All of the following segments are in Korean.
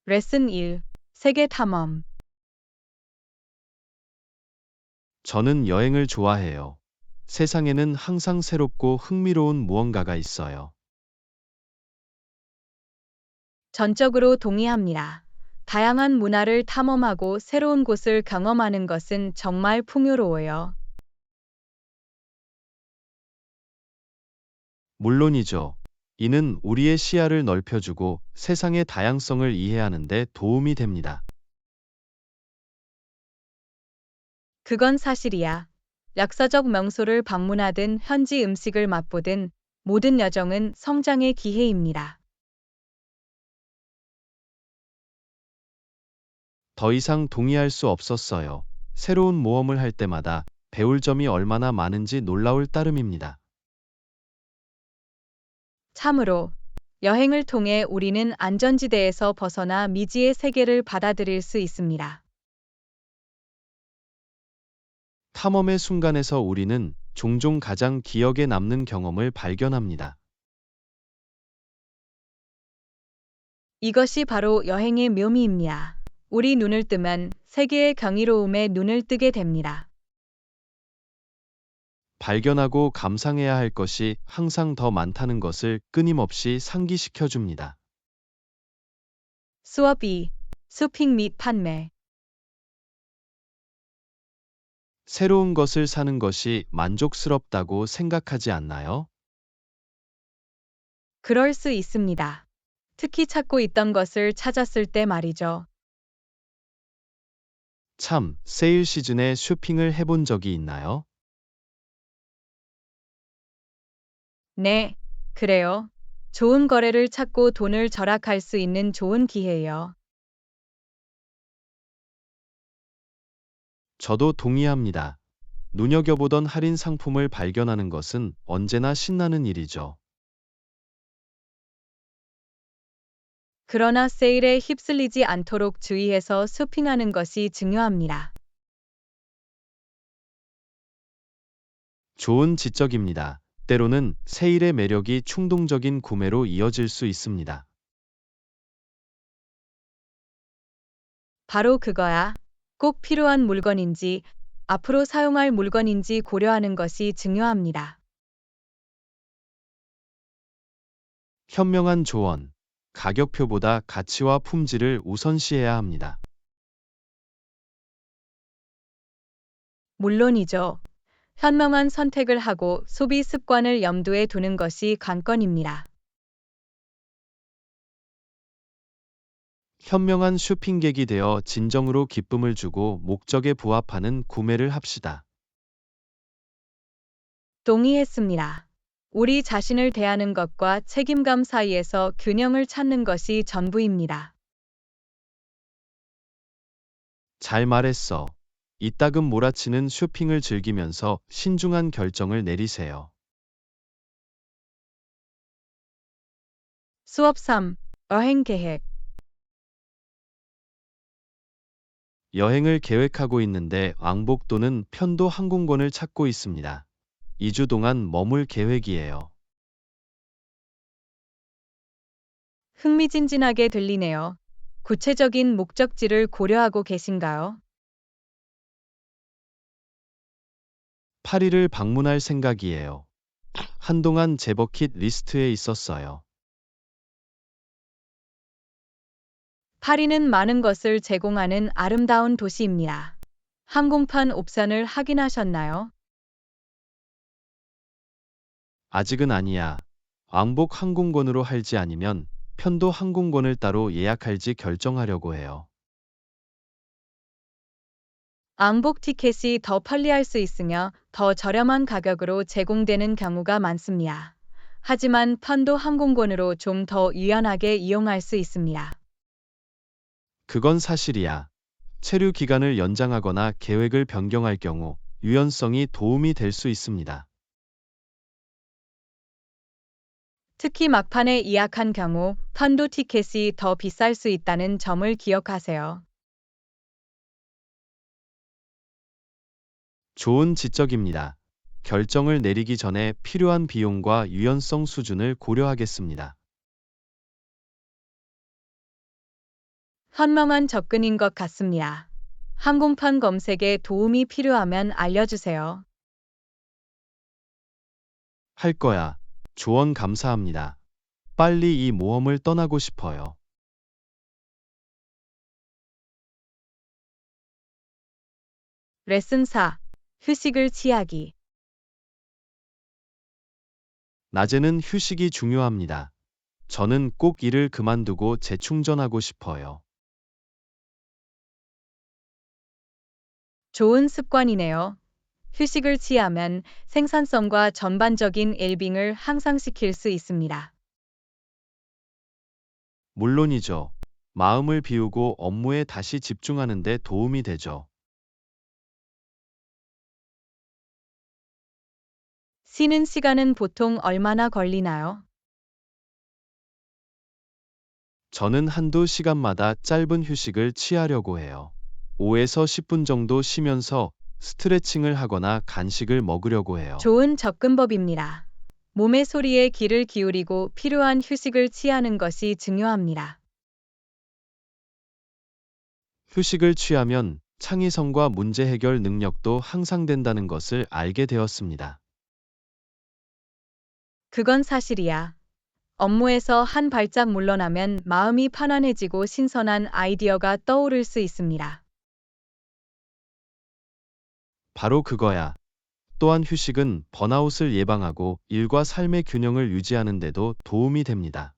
레슨 1. 세계 탐험. 저는 여행을 좋아해요. 세상에는 항상 새롭고 흥미로운 무언가가 있어요. 전적으로 동의합니다. 다양한 문화를 탐험하고 새로운 곳을 경험하는 것은 정말 풍요로워요. 물론이죠. 이는 우리의 시야를 넓혀주고 세상의 다양성을 이해하는 데 도움이 됩니다. 그건 사실이야. 역사적 명소를 방문하든 현지 음식을 맛보든 모든 여정은 성장의 기회입니다. 더 이상 동의할 수 없었어요. 새로운 모험을 할 때마다 배울 점이 얼마나 많은지 놀라울 따름입니다. 참으로, 여행을 통해 우리는 안전지대에서 벗어나 미지의 세계를 받아들일 수 있습니다. 탐험의 순간에서 우리는 종종 가장 기억에 남는 경험을 발견합니다. 이것이 바로 여행의 묘미입니다. 우리 눈을 뜨면 세계의 경이로움에 눈을 뜨게 됩니다. 발견하고 감상해야 할 것이 항상 더 많다는 것을 끊임없이 상기시켜 줍니다. 수업 2. 쇼핑 및 판매. 새로운 것을 사는 것이 만족스럽다고 생각하지 않나요? 그럴 수 있습니다. 특히 찾고 있던 것을 찾았을 때 말이죠. 참, 세일 시즌에 쇼핑을 해본 적이 있나요? 네, 그래요. 좋은 거래를 찾고 돈을 절약할 수 있는 좋은 기회예요. 저도 동의합니다. 눈여겨보던 할인 상품을 발견하는 것은 언제나 신나는 일이죠. 그러나 세일에 휩쓸리지 않도록 주의해서 쇼핑하는 것이 중요합니다. 좋은 지적입니다. 때로는 세일의 매력이 충동적인 구매로 이어질 수 있습니다. 바로 그거야. 꼭 필요한 물건인지, 앞으로 사용할 물건인지 고려하는 것이 중요합니다. 현명한 조언. 가격표보다 가치와 품질을 우선시해야 합니다. 물론이죠. 현명한 선택을 하고 소비 습관을 염두에 두는 것이 관건입니다. 현명한 쇼핑객이 되어 진정으로 기쁨을 주고 목적에 부합하는 구매를 합시다. 동의했습니다. 우리 자신을 대하는 것과 책임감 사이에서 균형을 찾는 것이 전부입니다. 잘 말했어. 이따금 몰아치는 쇼핑을 즐기면서 신중한 결정을 내리세요. 수업 3. 여행 계획. 여행을 계획하고 있는데 왕복 또는 편도 항공권을 찾고 있습니다. 2주 동안 머물 계획이에요. 흥미진진하게 들리네요. 구체적인 목적지를 고려하고 계신가요? 파리를 방문할 생각이에요. 한동안 제 버킷 리스트에 있었어요. 파리는 많은 것을 제공하는 아름다운 도시입니다. 항공편 옵션을 확인하셨나요? 아직은 아니야. 왕복 항공권으로 할지 아니면 편도 항공권을 따로 예약할지 결정하려고 해요. 왕복 티켓이 더 편리할 수 있으며 더 저렴한 가격으로 제공되는 경우가 많습니다. 하지만 편도 항공권으로 좀 더 유연하게 이용할 수 있습니다. 그건 사실이야. 체류 기간을 연장하거나 계획을 변경할 경우 유연성이 도움이 될 수 있습니다. 특히 막판에 예약한 경우 편도 티켓이 더 비쌀 수 있다는 점을 기억하세요. 좋은 지적입니다. 결정을 내리기 전에 필요한 비용과 유연성 수준을 고려하겠습니다. 현명한 접근인 것 같습니다. 항공편 검색에 도움이 필요하면 알려주세요. 할 거야. 조언 감사합니다. 빨리 이 모험을 떠나고 싶어요. 레슨 4. 휴식을 취하기. 낮에는 휴식이 중요합니다. 저는 꼭 일을 그만두고 재충전하고 싶어요. 좋은 습관이네요. 휴식을 취하면 생산성과 전반적인 웰빙을 향상시킬 수 있습니다. 물론이죠. 마음을 비우고 업무에 다시 집중하는 데 도움이 되죠. 쉬는 시간은 보통 얼마나 걸리나요? 저는 한두 시간마다 짧은 휴식을 취하려고 해요. 5에서 10분 정도 쉬면서 스트레칭을 하거나 간식을 먹으려고 해요. 좋은 접근법입니다. 몸의 소리에 귀를 기울이고 필요한 휴식을 취하는 것이 중요합니다. 휴식을 취하면 창의성과 문제 해결 능력도 향상된다는 것을 알게 되었습니다. 그건 사실이야. 업무에서 한 발짝 물러나면 마음이 편안해지고 신선한 아이디어가 떠오를 수 있습니다. 바로 그거야. 또한 휴식은 번아웃을 예방하고 일과 삶의 균형을 유지하는 데도 도움이 됩니다.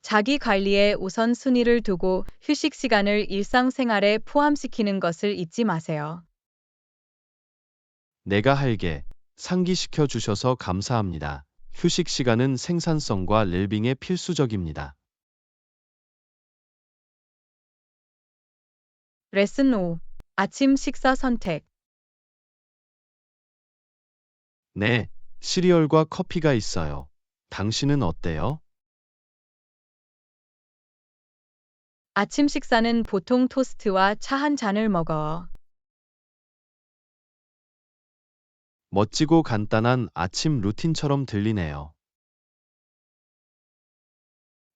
자기 관리에 우선순위를 두고 휴식 시간을 일상생활에 포함시키는 것을 잊지 마세요. 내가 할게 상기시켜 주셔서 감사합니다. 휴식 시간은 생산성과 웰빙에 필수적입니다. 레슨 5. 아침 식사 선택. 네, 시리얼과 커피가 있어요. 당신은 어때요? 아침 식사는 보통 토스트와 차 한 잔을 먹어. 멋지고 간단한 아침 루틴처럼 들리네요.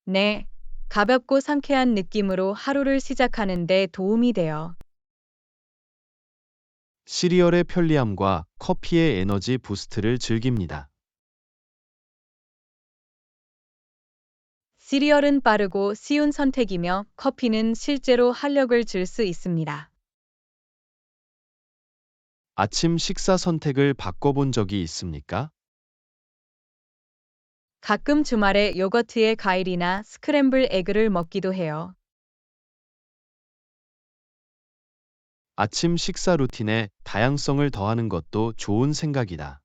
네. 가볍고 상쾌한 느낌으로 하루를 시작하는 데 도움이 돼요. 시리얼의 편리함과 커피의 에너지 부스트를 즐깁니다. 시리얼은 빠르고 쉬운 선택이며 커피는 실제로 활력을 줄 수 있습니다. 아침 식사 선택을 바꿔본 적이 있습니까? 가끔 주말에 요거트에 과일이나 스크램블 에그를 먹기도 해요. 아침 식사 루틴에 다양성을 더하는 것도 좋은 생각이다.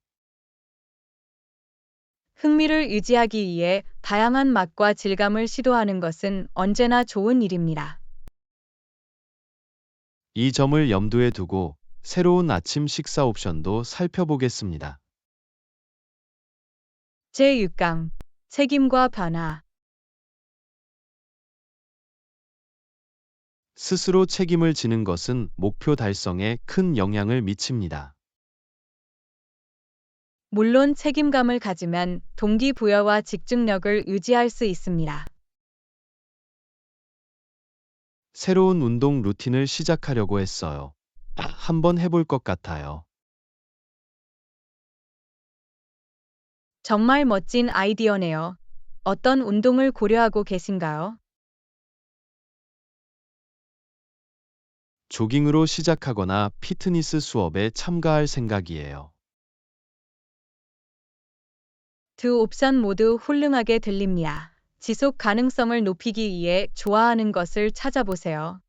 흥미를 유지하기 위해 다양한 맛과 질감을 시도하는 것은 언제나 좋은 일입니다. 이 점을 염두에 두고 새로운 아침 식사 옵션도 살펴보겠습니다. 제6강 책임과 변화. 스스로 책임을 지는 것은 목표 달성에 큰 영향을 미칩니다. 물론 책임감을 가지면 동기부여와 집중력을 유지할 수 있습니다. 새로운 운동 루틴을 시작하려고 했어요. 한번 해볼 것 같아요. 정말 멋진 아이디어네요. 어떤 운동을 고려하고 계신가요? 조깅으로 시작하거나 피트니스 수업에 참가할 생각이에요. 두 옵션 모두 훌륭하게 들립니다. 지속 가능성을 높이기 위해 좋아하는 것을 찾아보세요.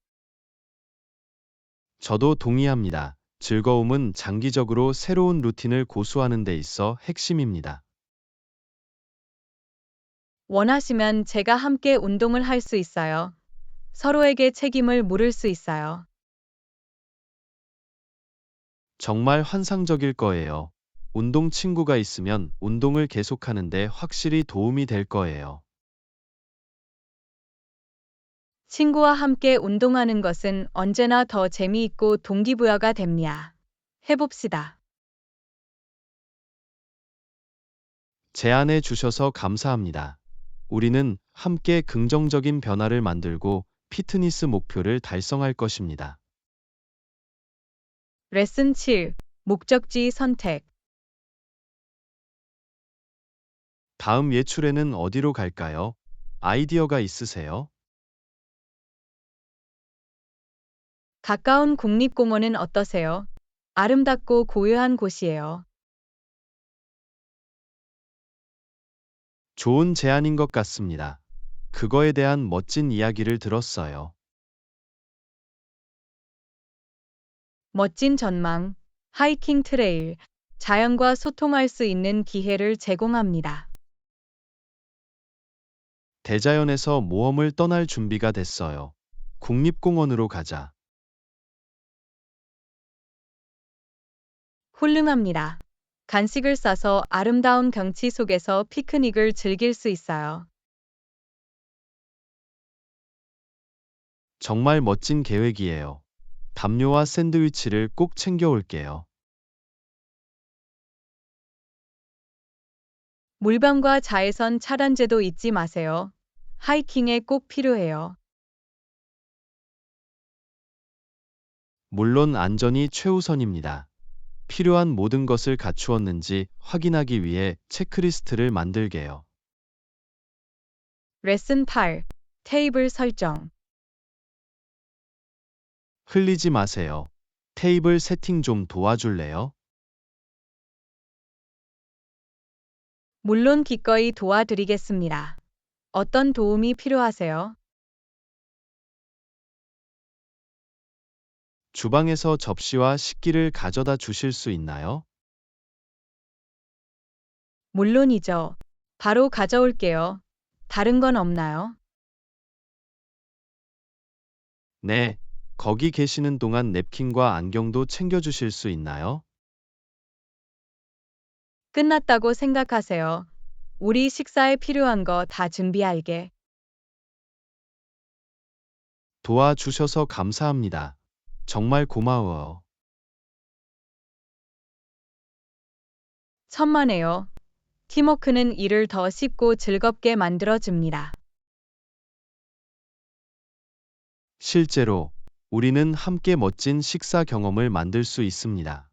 저도 동의합니다. 즐거움은 장기적으로 새로운 루틴을 고수하는 데 있어 핵심입니다. 원하시면 제가 함께 운동을 할 수 있어요. 서로에게 책임을 물을 수 있어요. 정말 환상적일 거예요. 운동 친구가 있으면 운동을 계속하는데 확실히 도움이 될 거예요. 친구와 함께 운동하는 것은 언제나 더 재미있고 동기부여가 됩니다. 해봅시다. 제안해 주셔서 감사합니다. 우리는 함께 긍정적인 변화를 만들고 피트니스 목표를 달성할 것입니다. 레슨 7. 목적지 선택. 다음 예출에는 어디로 갈까요? 아이디어가 있으세요? 가까운 국립공원은 어떠세요? 아름답고 고요한 곳이에요. 좋은 제안인 것 같습니다. 그거에 대한 멋진 이야기를 들었어요. 멋진 전망, 하이킹 트레일, 자연과 소통할 수 있는 기회를 제공합니다. 대자연에서 모험을 떠날 준비가 됐어요. 국립공원으로 가자. 훌륭합니다. 간식을 싸서 아름다운 경치 속에서 피크닉을 즐길 수 있어요. 정말 멋진 계획이에요. 담요와 샌드위치를 꼭 챙겨올게요. 물병과 자외선 차단제도 잊지 마세요. 하이킹에 꼭 필요해요. 물론 안전이 최우선입니다. 필요한 모든 것을 갖추었는지 확인하기 위해 체크리스트를 만들게요. 레슨 8. 테이블 설정. 흘리지 마세요. 테이블 세팅 좀 도와줄래요? 물론 기꺼이 도와드리겠습니다. 어떤 도움이 필요하세요? 주방에서 접시와 식기를 가져다 주실 수 있나요? 물론이죠. 바로 가져올게요. 다른 건 없나요? 네. 거기 계시는 동안 냅킨과 안경도 챙겨주실 수 있나요? 끝났다고 생각하세요. 우리 식사에 필요한 거 다 준비할게. 도와주셔서 감사합니다. 정말 고마워요. 천만에요. 팀워크는 일을 더 쉽고 즐겁게 만들어줍니다. 실제로 우리는 함께 멋진 식사 경험을 만들 수 있습니다.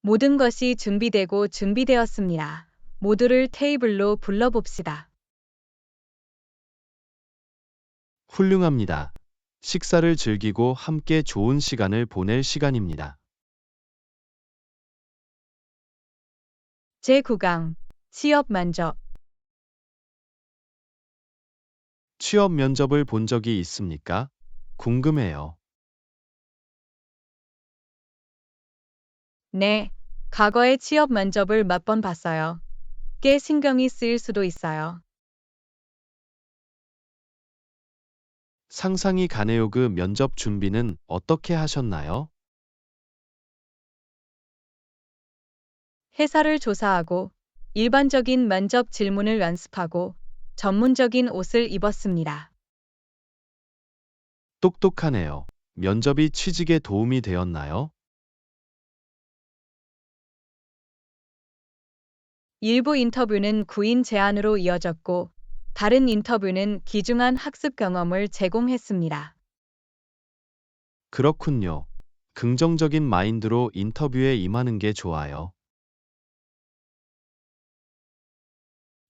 모든 것이 준비되었습니다. 모두를 테이블로 불러봅시다. 훌륭합니다. 식사를 즐기고 함께 좋은 시간을 보낼 시간입니다. 제9강 취업 면접. 취업 면접을 본 적이 있습니까? 궁금해요. 네, 과거에 취업 면접을 몇 번 봤어요. 꽤 신경이 쓰일 수도 있어요. 상상이 가네요. 그 면접 준비는 어떻게 하셨나요? 회사를 조사하고 일반적인 면접 질문을 연습하고 전문적인 옷을 입었습니다. 똑똑하네요. 면접이 취직에 도움이 되었나요? 일부 인터뷰는 구인 제안으로 이어졌고, 다른 인터뷰는 귀중한 학습 경험을 제공했습니다. 그렇군요. 긍정적인 마인드로 인터뷰에 임하는 게 좋아요.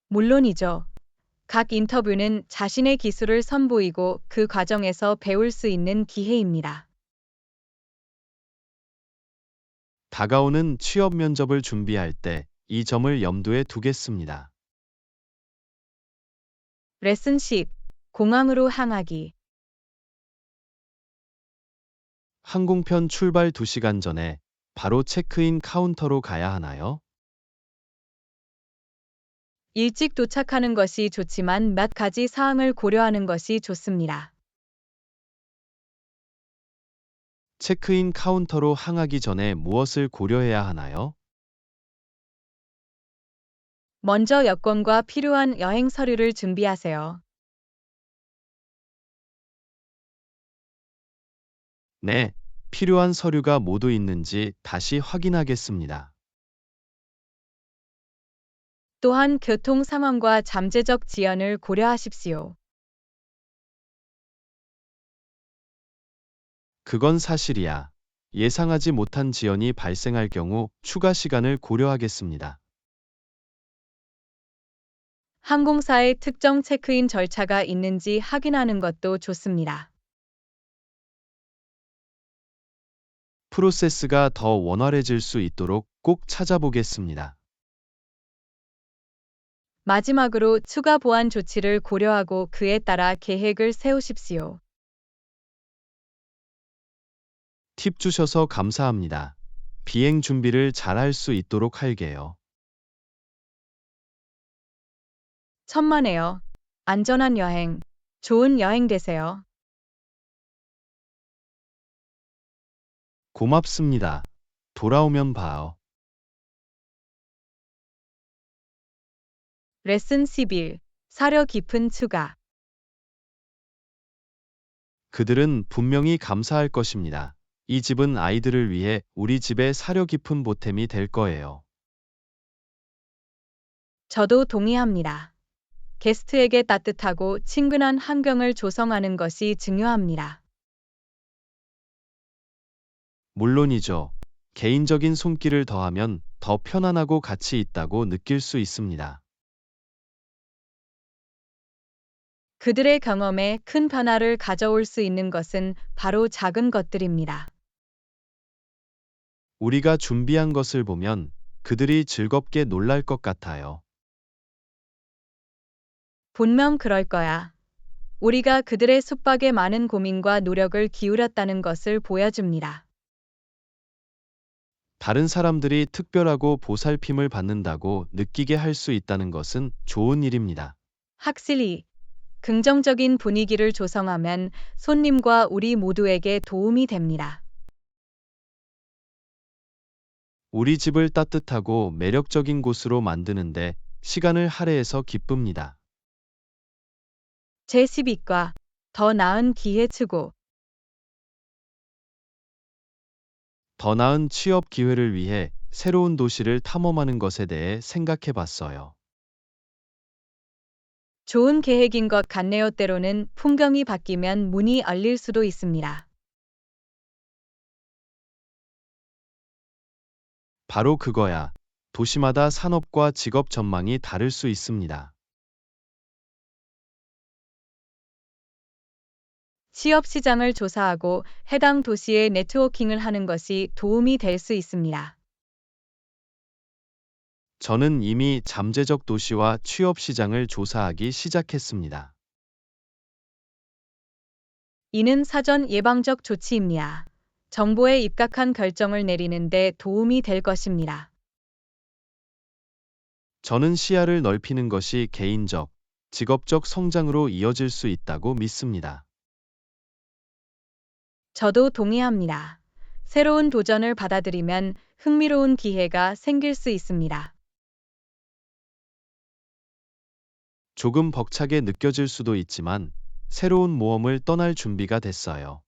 물론이죠. 각 인터뷰는 자신의 기술을 선보이고 그 과정에서 배울 수 있는 기회입니다. 다가오는 취업 면접을 준비할 때 이 점을 염두에 두겠습니다. 레슨 10. 공항으로 향하기. 항공편 출발 2시간 전에 바로 체크인 카운터로 가야 하나요? 일찍 도착하는 것이 좋지만 몇 가지 사항을 고려하는 것이 좋습니다. 체크인 카운터로 향하기 전에 무엇을 고려해야 하나요? 먼저 여권과 필요한 여행 서류를 준비하세요. 네, 필요한 서류가 모두 있는지 다시 확인하겠습니다. 또한 교통 상황과 잠재적 지연을 고려하십시오. 그건 사실이야. 예상하지 못한 지연이 발생할 경우 추가 시간을 고려하겠습니다. 항공사의 특정 체크인 절차가 있는지 확인하는 것도 좋습니다. 프로세스가 더 원활해질 수 있도록 꼭 찾아보겠습니다. 마지막으로 추가 보안 조치를 고려하고 그에 따라 계획을 세우십시오. 팁 주셔서 감사합니다. 비행 준비를 잘 할 수 있도록 할게요. 천만에요. 안전한 여행, 좋은 여행 되세요. 고맙습니다. 돌아오면 봐요. 레슨 11. 사려 깊은 추가. 그들은 분명히 감사할 것입니다. 이 집은 아이들을 위해 우리 집의 사려 깊은 보탬이 될 거예요. 저도 동의합니다. 게스트에게 따뜻하고 친근한 환경을 조성하는 것이 중요합니다. 물론이죠. 개인적인 손길을 더하면 더 편안하고 가치 있다고 느낄 수 있습니다. 그들의 경험에 큰 변화를 가져올 수 있는 것은 바로 작은 것들입니다. 우리가 준비한 것을 보면 그들이 즐겁게 놀랄 것 같아요. 분명 그럴 거야. 우리가 그들의 숙박에 많은 고민과 노력을 기울였다는 것을 보여줍니다. 다른 사람들이 특별하고 보살핌을 받는다고 느끼게 할 수 있다는 것은 좋은 일입니다. 확실히 긍정적인 분위기를 조성하면 손님과 우리 모두에게 도움이 됩니다. 우리 집을 따뜻하고 매력적인 곳으로 만드는데 시간을 할애해서 기쁩니다. 제12과 더 나은 기회 추구. 더 나은 취업 기회를 위해 새로운 도시를 탐험하는 것에 대해 생각해 봤어요. 좋은 계획인 것 같네요. 때로는 풍경이 바뀌면 문이 열릴 수도 있습니다. 바로 그거야. 도시마다 산업과 직업 전망이 다를 수 있습니다. 취업 시장을 조사하고 해당 도시에 네트워킹을 하는 것이 도움이 될 수 있습니다. 저는 이미 잠재적 도시와 취업 시장을 조사하기 시작했습니다. 이는 사전 예방적 조치입니다. 정보에 입각한 결정을 내리는 데 도움이 될 것입니다. 저는 시야를 넓히는 것이 개인적, 직업적 성장으로 이어질 수 있다고 믿습니다. 저도 동의합니다. 새로운 도전을 받아들이면 흥미로운 기회가 생길 수 있습니다. 조금 벅차게 느껴질 수도 있지만 새로운 모험을 떠날 준비가 됐어요.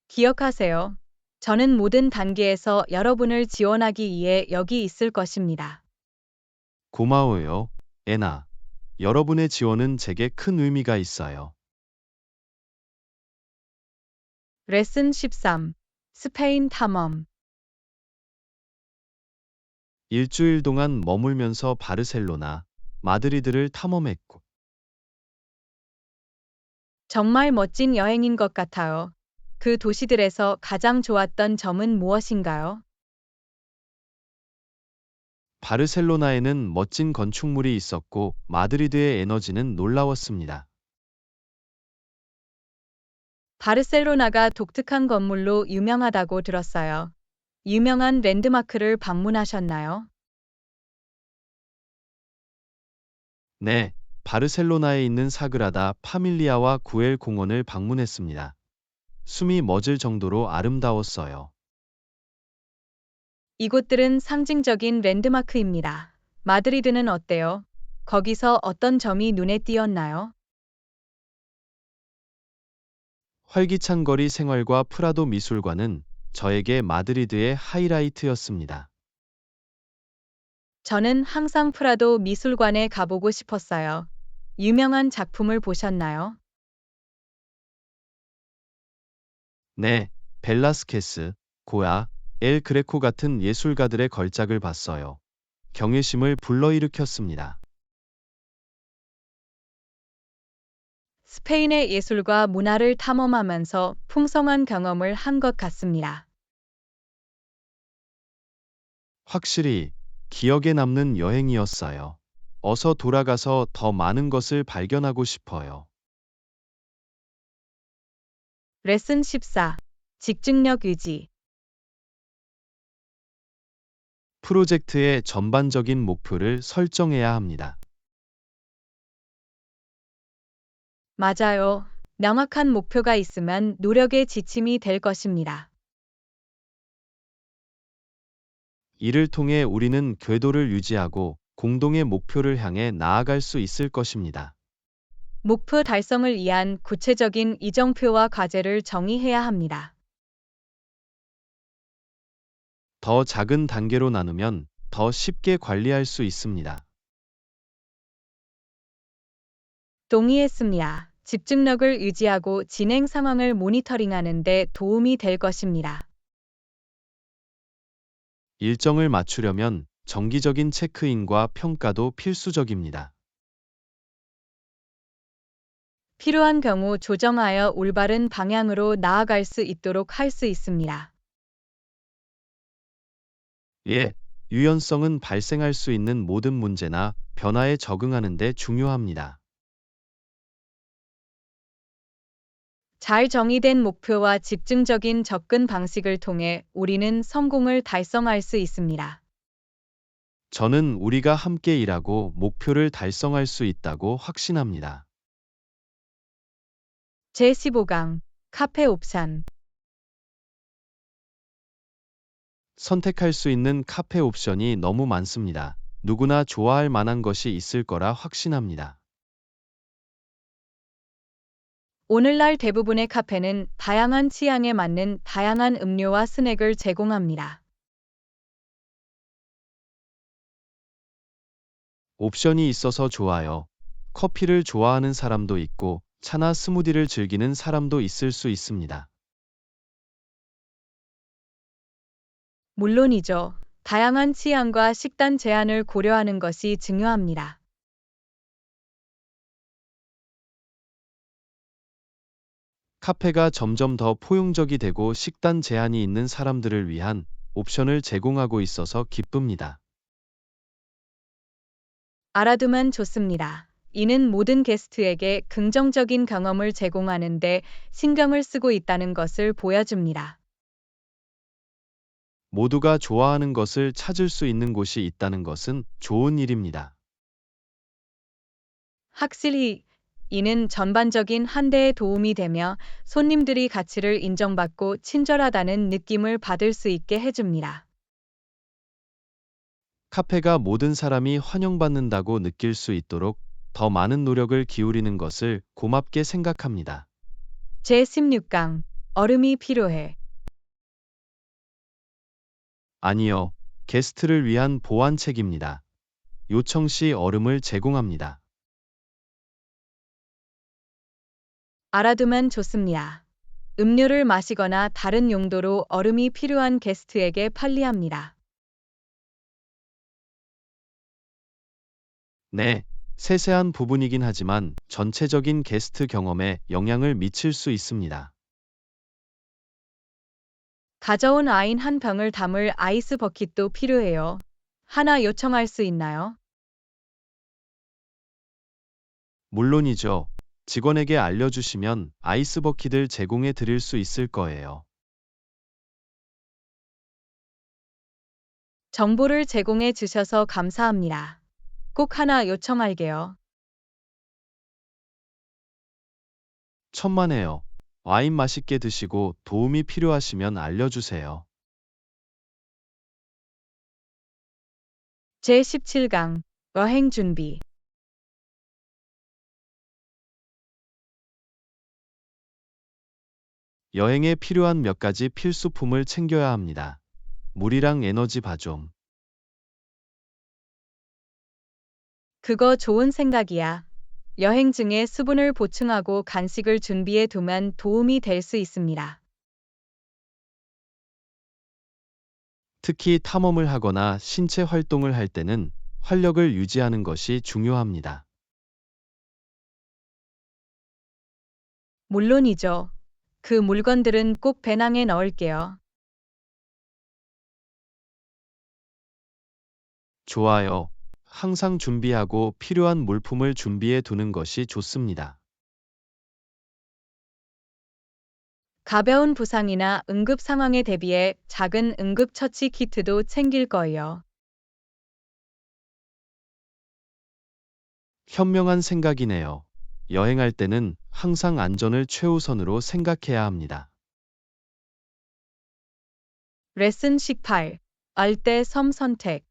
기억하세요. 저는 모든 단계에서 여러분을 지원하기 위해 여기 있을 것입니다. 고마워요, 애나. 여러분의 지원은 제게 큰 의미가 있어요. 레슨 13. 스페인 탐험. 일주일 동안 머물면서 바르셀로나, 마드리드를 탐험했고, 정말 멋진 여행인 것 같아요. 그 도시들에서 가장 좋았던 점은 무엇인가요? 바르셀로나에는 멋진 건축물이 있었고, 마드리드의 에너지는 놀라웠습니다. 바르셀로나가 독특한 건물로 유명하다고 들었어요. 유명한 랜드마크를 방문하셨나요? 네, 바르셀로나에 있는 사그라다 파밀리아와 구엘 공원을 방문했습니다. 숨이 멎을 정도로 아름다웠어요. 이곳들은 상징적인 랜드마크입니다. 마드리드는 어때요? 거기서 어떤 점이 눈에 띄었나요? 활기찬 거리 생활과 프라도 미술관은 저에게 마드리드의 하이라이트였습니다. 저는 항상 프라도 미술관에 가보고 싶었어요. 유명한 작품을 보셨나요? 네, 벨라스케스, 고야, 엘 그레코 같은 예술가들의 걸작을 봤어요. 경외심을 불러일으켰습니다. 스페인의 예술과 문화를 탐험하면서 풍성한 경험을 한 것 같습니다. 확실히 기억에 남는 여행이었어요. 어서 돌아가서 더 많은 것을 발견하고 싶어요. 레슨 14. 집중력 유지. 프로젝트의 전반적인 목표를 설정해야 합니다. 맞아요. 명확한 목표가 있으면 노력의 지침이 될 것입니다. 이를 통해 우리는 궤도를 유지하고 공동의 목표를 향해 나아갈 수 있을 것입니다. 목표 달성을 위한 구체적인 이정표와 과제를 정의해야 합니다. 더 작은 단계로 나누면 더 쉽게 관리할 수 있습니다. 동의했습니다. 집중력을 유지하고 진행 상황을 모니터링하는 데 도움이 될 것입니다. 일정을 맞추려면 정기적인 체크인과 평가도 필수적입니다. 필요한 경우 조정하여 올바른 방향으로 나아갈 수 있도록 할 수 있습니다. 예, 유연성은 발생할 수 있는 모든 문제나 변화에 적응하는 데 중요합니다. 잘 정의된 목표와 집중적인 접근 방식을 통해 우리는 성공을 달성할 수 있습니다. 저는 우리가 함께 일하고 목표를 달성할 수 있다고 확신합니다. 제15강 카페 옵션. 선택할 수 있는 카페 옵션이 너무 많습니다. 누구나 좋아할 만한 것이 있을 거라 확신합니다. 오늘날 대부분의 카페는 다양한 취향에 맞는 다양한 음료와 스낵을 제공합니다. 옵션이 있어서 좋아요. 커피를 좋아하는 사람도 있고 차나 스무디를 즐기는 사람도 있을 수 있습니다. 물론이죠. 다양한 취향과 식단 제한을 고려하는 것이 중요합니다. 카페가 점점 더 포용적이 되고 식단 제한이 있는 사람들을 위한 옵션을 제공하고 있어서 기쁩니다. 알아두면 좋습니다. 이는 모든 게스트에게 긍정적인 경험을 제공하는데 신경을 쓰고 있다는 것을 보여줍니다. 모두가 좋아하는 것을 찾을 수 있는 곳이 있다는 것은 좋은 일입니다. 확실히 이는 전반적인 한대에 도움이 되며 손님들이 가치를 인정받고 친절하다는 느낌을 받을 수 있게 해줍니다. 카페가 모든 사람이 환영받는다고 느낄 수 있도록 더 많은 노력을 기울이는 것을 고맙게 생각합니다. 제16강 얼음이 필요해. 아니요, 게스트를 위한 보완책입니다. 요청 시 얼음을 제공합니다. 알아두면 좋습니다. 음료를 마시거나 다른 용도로 얼음이 필요한 게스트에게 편리합니다. 네, 세세한 부분이긴 하지만 전체적인 게스트 경험에 영향을 미칠 수 있습니다. 가져온 와인 한 병을 담을 아이스 버킷도 필요해요. 하나 요청할 수 있나요? 물론이죠. 직원에게 알려주시면 아이스 버킷을 제공해 드릴 수 있을 거예요. 정보를 제공해 주셔서 감사합니다. 꼭 하나 요청할게요. 천만에요. 와인 맛있게 드시고 도움이 필요하시면 알려주세요. 제17강 여행 준비. 여행에 필요한 몇 가지 필수품을 챙겨야 합니다. 물이랑 에너지 바좀, 그거 좋은 생각이야. 여행 중에 수분을 보충하고 간식을 준비해 두면 도움이 될 수 있습니다. 특히 탐험을 하거나 신체 활동을 할 때는 활력을 유지하는 것이 중요합니다. 물론이죠. 그 물건들은 꼭 배낭에 넣을게요. 좋아요. 항상 준비하고 필요한 물품을 준비해 두는 것이 좋습니다. 가벼운 부상이나 응급 상황에 대비해 작은 응급처치 키트도 챙길 거예요. 현명한 생각이네요. 여행할 때는 항상 안전을 최우선으로 생각해야 합니다. 레슨 18. 알대 섬 선택.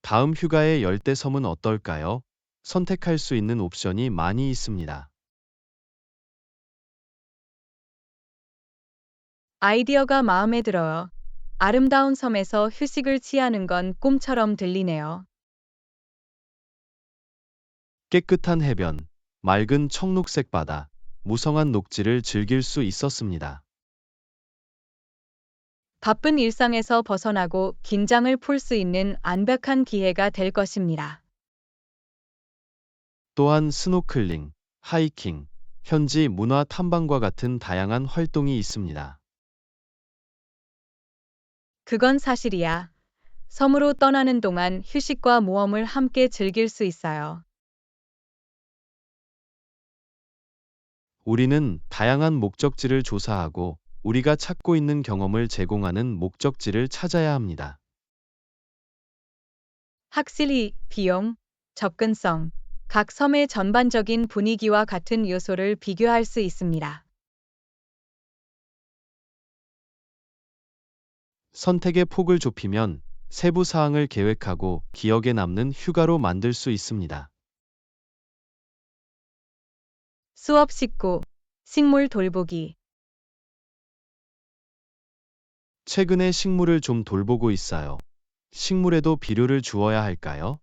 다음 휴가의 열대섬은 어떨까요? 선택할 수 있는 옵션이 많이 있습니다. 아이디어가 마음에 들어요. 아름다운 섬에서 휴식을 취하는 건 꿈처럼 들리네요. 깨끗한 해변, 맑은 청록색 바다, 무성한 녹지를 즐길 수 있었습니다. 바쁜 일상에서 벗어나고 긴장을 풀 수 있는 완벽한 기회가 될 것입니다. 또한 스노클링, 하이킹, 현지 문화 탐방과 같은 다양한 활동이 있습니다. 그건 사실이야. 섬으로 떠나는 동안 휴식과 모험을 함께 즐길 수 있어요. 우리는 다양한 목적지를 조사하고 우리가 찾고 있는 경험을 제공하는 목적지를 찾아야 합니다. 확실히 비용, 접근성, 각 섬의 전반적인 분위기와 같은 요소를 비교할 수 있습니다. 선택의 폭을 좁히면 세부 사항을 계획하고 기억에 남는 휴가로 만들 수 있습니다. 수업 19. 식물 돌보기. 최근에 식물을 좀 돌보고 있어요. 식물에도 비료를 주어야 할까요?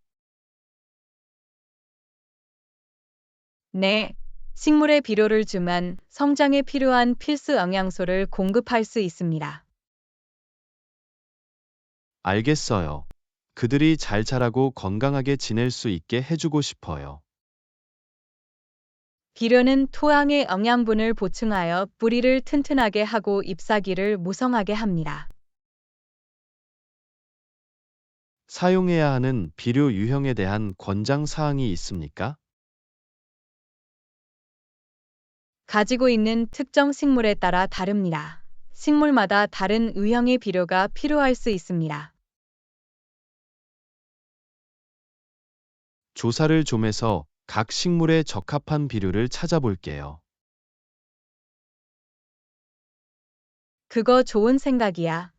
네. 식물에 비료를 주면 성장에 필요한 필수 영양소를 공급할 수 있습니다. 알겠어요. 그들이 잘 자라고 건강하게 지낼 수 있게 해주고 싶어요. 비료는 토양의 영양분을 보충하여 뿌리를 튼튼하게 하고 잎사귀를 무성하게 합니다. 사용해야 하는 비료 유형에 대한 권장 사항이 있습니까? 가지고 있는 특정 식물에 따라 다릅니다. 식물마다 다른 유형의 비료가 필요할 수 있습니다. 조사를 좀 해서 각 식물에 적합한 비료를 찾아볼게요. 그거 좋은 생각이야.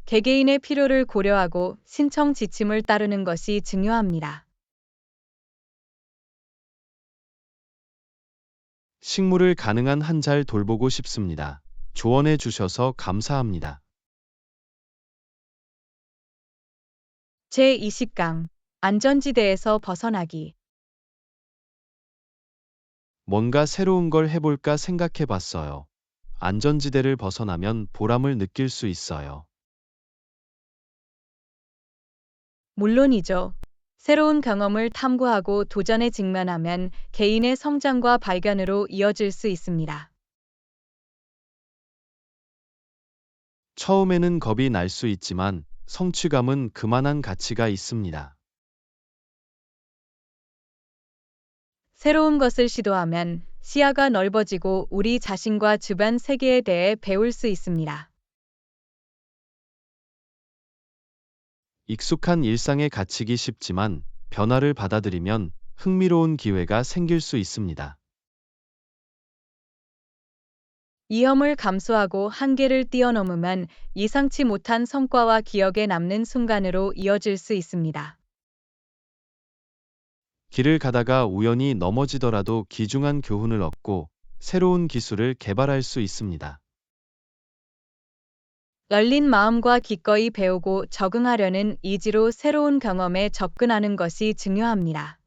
개개인의 필요를 고려하고 신청 지침을 따르는 것이 중요합니다. 식물을 가능한 한 잘 돌보고 싶습니다. 조언해 주셔서 감사합니다. 제20강. 안전지대에서 벗어나기. 뭔가 새로운 걸 해볼까 생각해 봤어요. 안전지대를 벗어나면 보람을 느낄 수 있어요. 물론이죠. 새로운 경험을 탐구하고 도전에 직면하면 개인의 성장과 발견으로 이어질 수 있습니다. 처음에는 겁이 날 수 있지만 성취감은 그만한 가치가 있습니다. 새로운 것을 시도하면 시야가 넓어지고 우리 자신과 주변 세계에 대해 배울 수 있습니다. 익숙한 일상에 갇히기 쉽지만 변화를 받아들이면 흥미로운 기회가 생길 수 있습니다. 위험을 감수하고 한계를 뛰어넘으면 예상치 못한 성과와 기억에 남는 순간으로 이어질 수 있습니다. 길을 가다가 우연히 넘어지더라도 귀중한 교훈을 얻고 새로운 기술을 개발할 수 있습니다. 열린 마음과 기꺼이 배우고 적응하려는 의지로 새로운 경험에 접근하는 것이 중요합니다.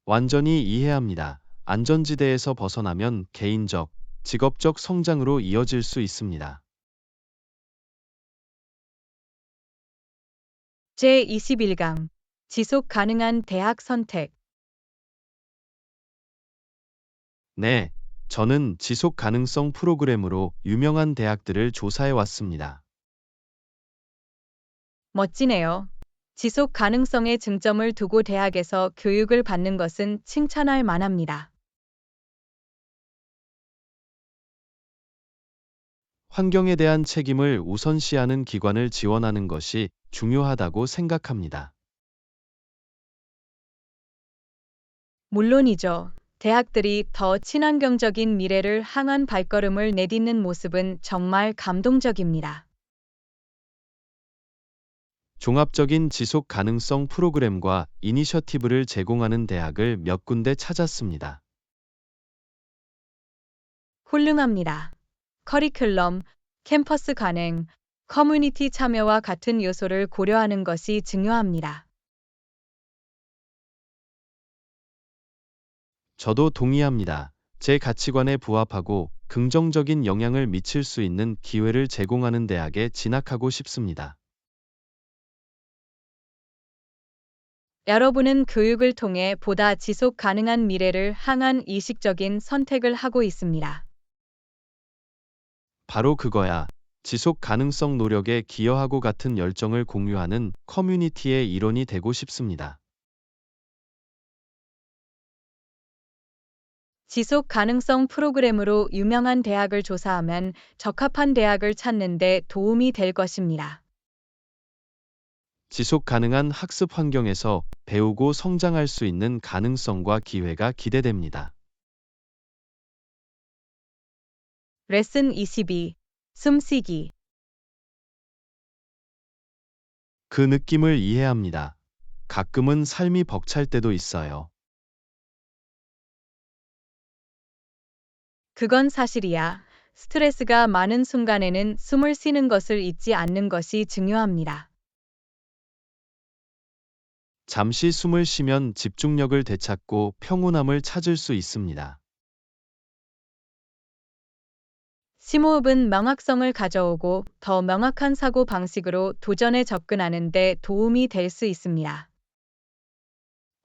완전히 이해합니다. 안전지대에서 벗어나면 개인적, 직업적 성장으로 이어질 수 있습니다. 제21강 지속 가능한 대학 선택. 네, 저는 지속 가능성 프로그램으로 유명한 대학들을 조사해 왔습니다. 멋지네요. 지속 가능성에 중점을 두고 대학에서 교육을 받는 것은 칭찬할 만합니다. 환경에 대한 책임을 우선시하는 기관을 지원하는 것이 중요하다고 생각합니다. 물론이죠. 대학들이 더 친환경적인 미래를 향한 발걸음을 내딛는 모습은 정말 감동적입니다. 종합적인 지속 가능성 프로그램과 이니셔티브를 제공하는 대학을 몇 군데 찾았습니다. 훌륭합니다. 커리큘럼, 캠퍼스 관행, 커뮤니티 참여와 같은 요소를 고려하는 것이 중요합니다. 저도 동의합니다. 제 가치관에 부합하고 긍정적인 영향을 미칠 수 있는 기회를 제공하는 대학에 진학하고 싶습니다. 여러분은 교육을 통해 보다 지속 가능한 미래를 향한 의식적인 선택을 하고 있습니다. 바로 그거야. 지속 가능성 노력에 기여하고 같은 열정을 공유하는 커뮤니티의 일원이 되고 싶습니다. 지속 가능성 프로그램으로 유명한 대학을 조사하면 적합한 대학을 찾는 데 도움이 될 것입니다. 지속 가능한 학습 환경에서 배우고 성장할 수 있는 가능성과 기회가 기대됩니다. 레슨 22. 숨쉬기. 그 느낌을 이해합니다. 가끔은 삶이 벅찰 때도 있어요. 그건 사실이야. 스트레스가 많은 순간에는 숨을 쉬는 것을 잊지 않는 것이 중요합니다. 잠시 숨을 쉬면 집중력을 되찾고 평온함을 찾을 수 있습니다. 심호흡은 명확성을 가져오고 더 명확한 사고 방식으로 도전에 접근하는 데 도움이 될 수 있습니다.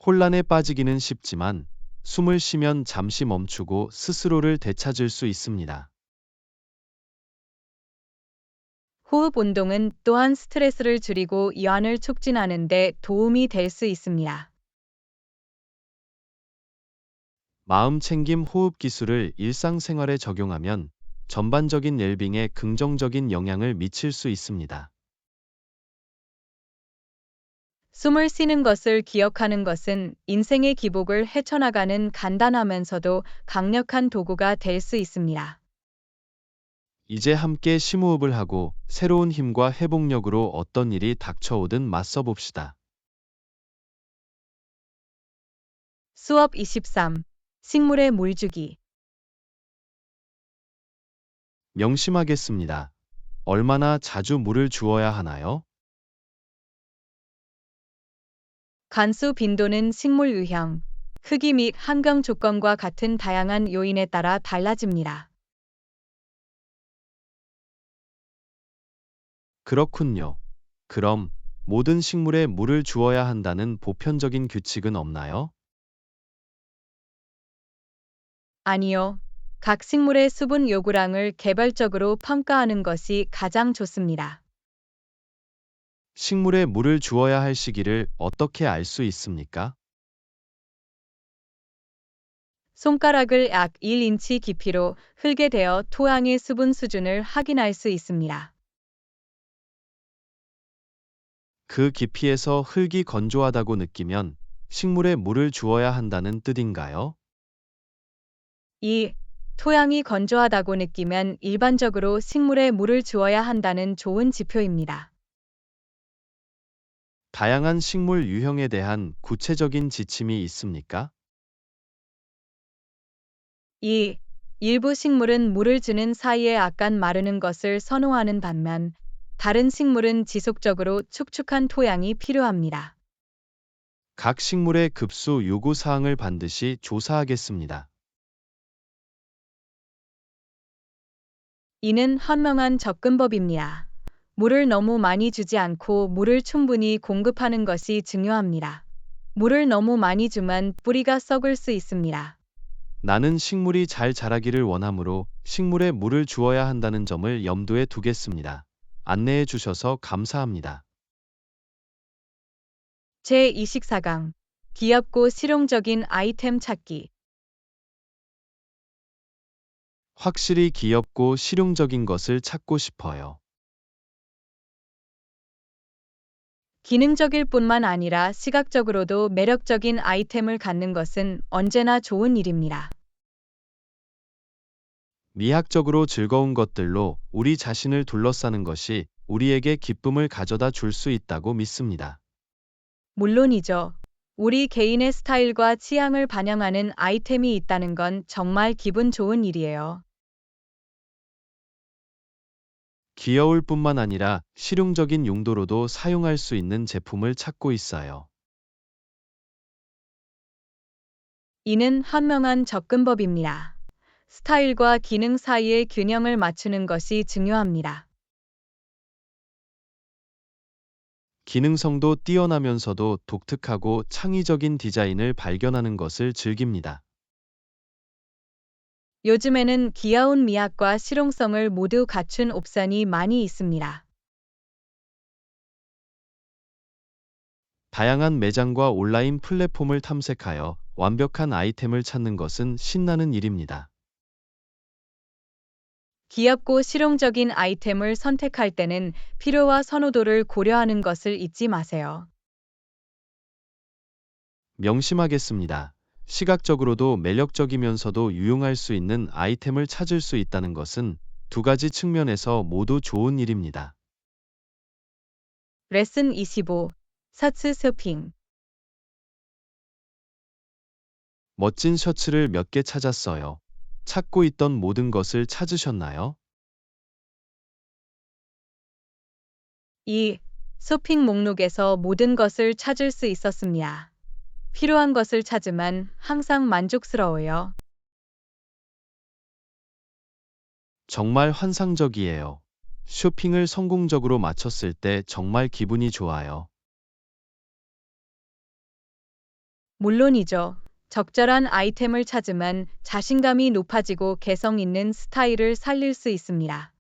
혼란에 빠지기는 쉽지만 숨을 쉬면 잠시 멈추고 스스로를 되찾을 수 있습니다. 호흡 운동은 또한 스트레스를 줄이고 이완을 촉진하는 데 도움이 될 수 있습니다. 마음 챙김 호흡 기술을 일상생활에 적용하면 전반적인 웰빙에 긍정적인 영향을 미칠 수 있습니다. 숨을 쉬는 것을 기억하는 것은 인생의 기복을 헤쳐나가는 간단하면서도 강력한 도구가 될 수 있습니다. 이제 함께 심호흡을 하고 새로운 힘과 회복력으로 어떤 일이 닥쳐오든 맞서 봅시다. 수업 23. 식물에 물 주기. 명심하겠습니다. 얼마나 자주 물을 주어야 하나요? 관수 빈도는 식물 유형, 크기 및 환경 조건과 같은 다양한 요인에 따라 달라집니다. 그렇군요. 그럼 모든 식물에 물을 주어야 한다는 보편적인 규칙은 없나요? 아니요. 각 식물의 수분 요구량을 개별적으로 평가하는 것이 가장 좋습니다. 식물에 물을 주어야 할 시기를 어떻게 알 수 있습니까? 손가락을 약 1인치 깊이로 흙에 대어 토양의 수분 수준을 확인할 수 있습니다. 그 깊이에서 흙이 건조하다고 느끼면 식물에 물을 주어야 한다는 뜻인가요? 2. 토양이 건조하다고 느끼면 일반적으로 식물에 물을 주어야 한다는 좋은 지표입니다. 다양한 식물 유형에 대한 구체적인 지침이 있습니까? 2. 일부 식물은 물을 주는 사이에 약간 마르는 것을 선호하는 반면 다른 식물은 지속적으로 축축한 토양이 필요합니다. 각 식물의 급수 요구 사항을 반드시 조사하겠습니다. 이는 현명한 접근법입니다. 물을 너무 많이 주지 않고 물을 충분히 공급하는 것이 중요합니다. 물을 너무 많이 주면 뿌리가 썩을 수 있습니다. 나는 식물이 잘 자라기를 원하므로 식물에 물을 주어야 한다는 점을 염두에 두겠습니다. 안내해 주셔서 감사합니다. 제24강 귀엽고 실용적인 아이템 찾기. 확실히 귀엽고 실용적인 것을 찾고 싶어요. 기능적일 뿐만 아니라 시각적으로도 매력적인 아이템을 갖는 것은 언제나 좋은 일입니다. 미학적으로 즐거운 것들로 우리 자신을 둘러싸는 것이 우리에게 기쁨을 가져다 줄 수 있다고 믿습니다. 물론이죠. 우리 개인의 스타일과 취향을 반영하는 아이템이 있다는 건 정말 기분 좋은 일이에요. 귀여울 뿐만 아니라 실용적인 용도로도 사용할 수 있는 제품을 찾고 있어요. 이는 현명한 접근법입니다. 스타일과 기능 사이의 균형을 맞추는 것이 중요합니다. 기능성도 뛰어나면서도 독특하고 창의적인 디자인을 발견하는 것을 즐깁니다. 요즘에는 귀여운 미학과 실용성을 모두 갖춘 옵션이 많이 있습니다. 다양한 매장과 온라인 플랫폼을 탐색하여 완벽한 아이템을 찾는 것은 신나는 일입니다. 귀엽고 실용적인 아이템을 선택할 때는 필요와 선호도를 고려하는 것을 잊지 마세요. 명심하겠습니다. 시각적으로도 매력적이면서도 유용할 수 있는 아이템을 찾을 수 있다는 것은 두 가지 측면에서 모두 좋은 일입니다. 레슨 25. 셔츠 쇼핑. 멋진 셔츠를 몇 개 찾았어요. 찾고 있던 모든 것을 찾으셨나요? 2. 쇼핑 목록에서 모든 것을 찾을 수 있었습니다. 필요한 것을 찾으면 항상 만족스러워요. 정말 환상적이에요. 쇼핑을 성공적으로 마쳤을 때 정말 기분이 좋아요. 물론이죠. 적절한 아이템을 찾으면 자신감이 높아지고 개성 있는 스타일을 살릴 수 있습니다.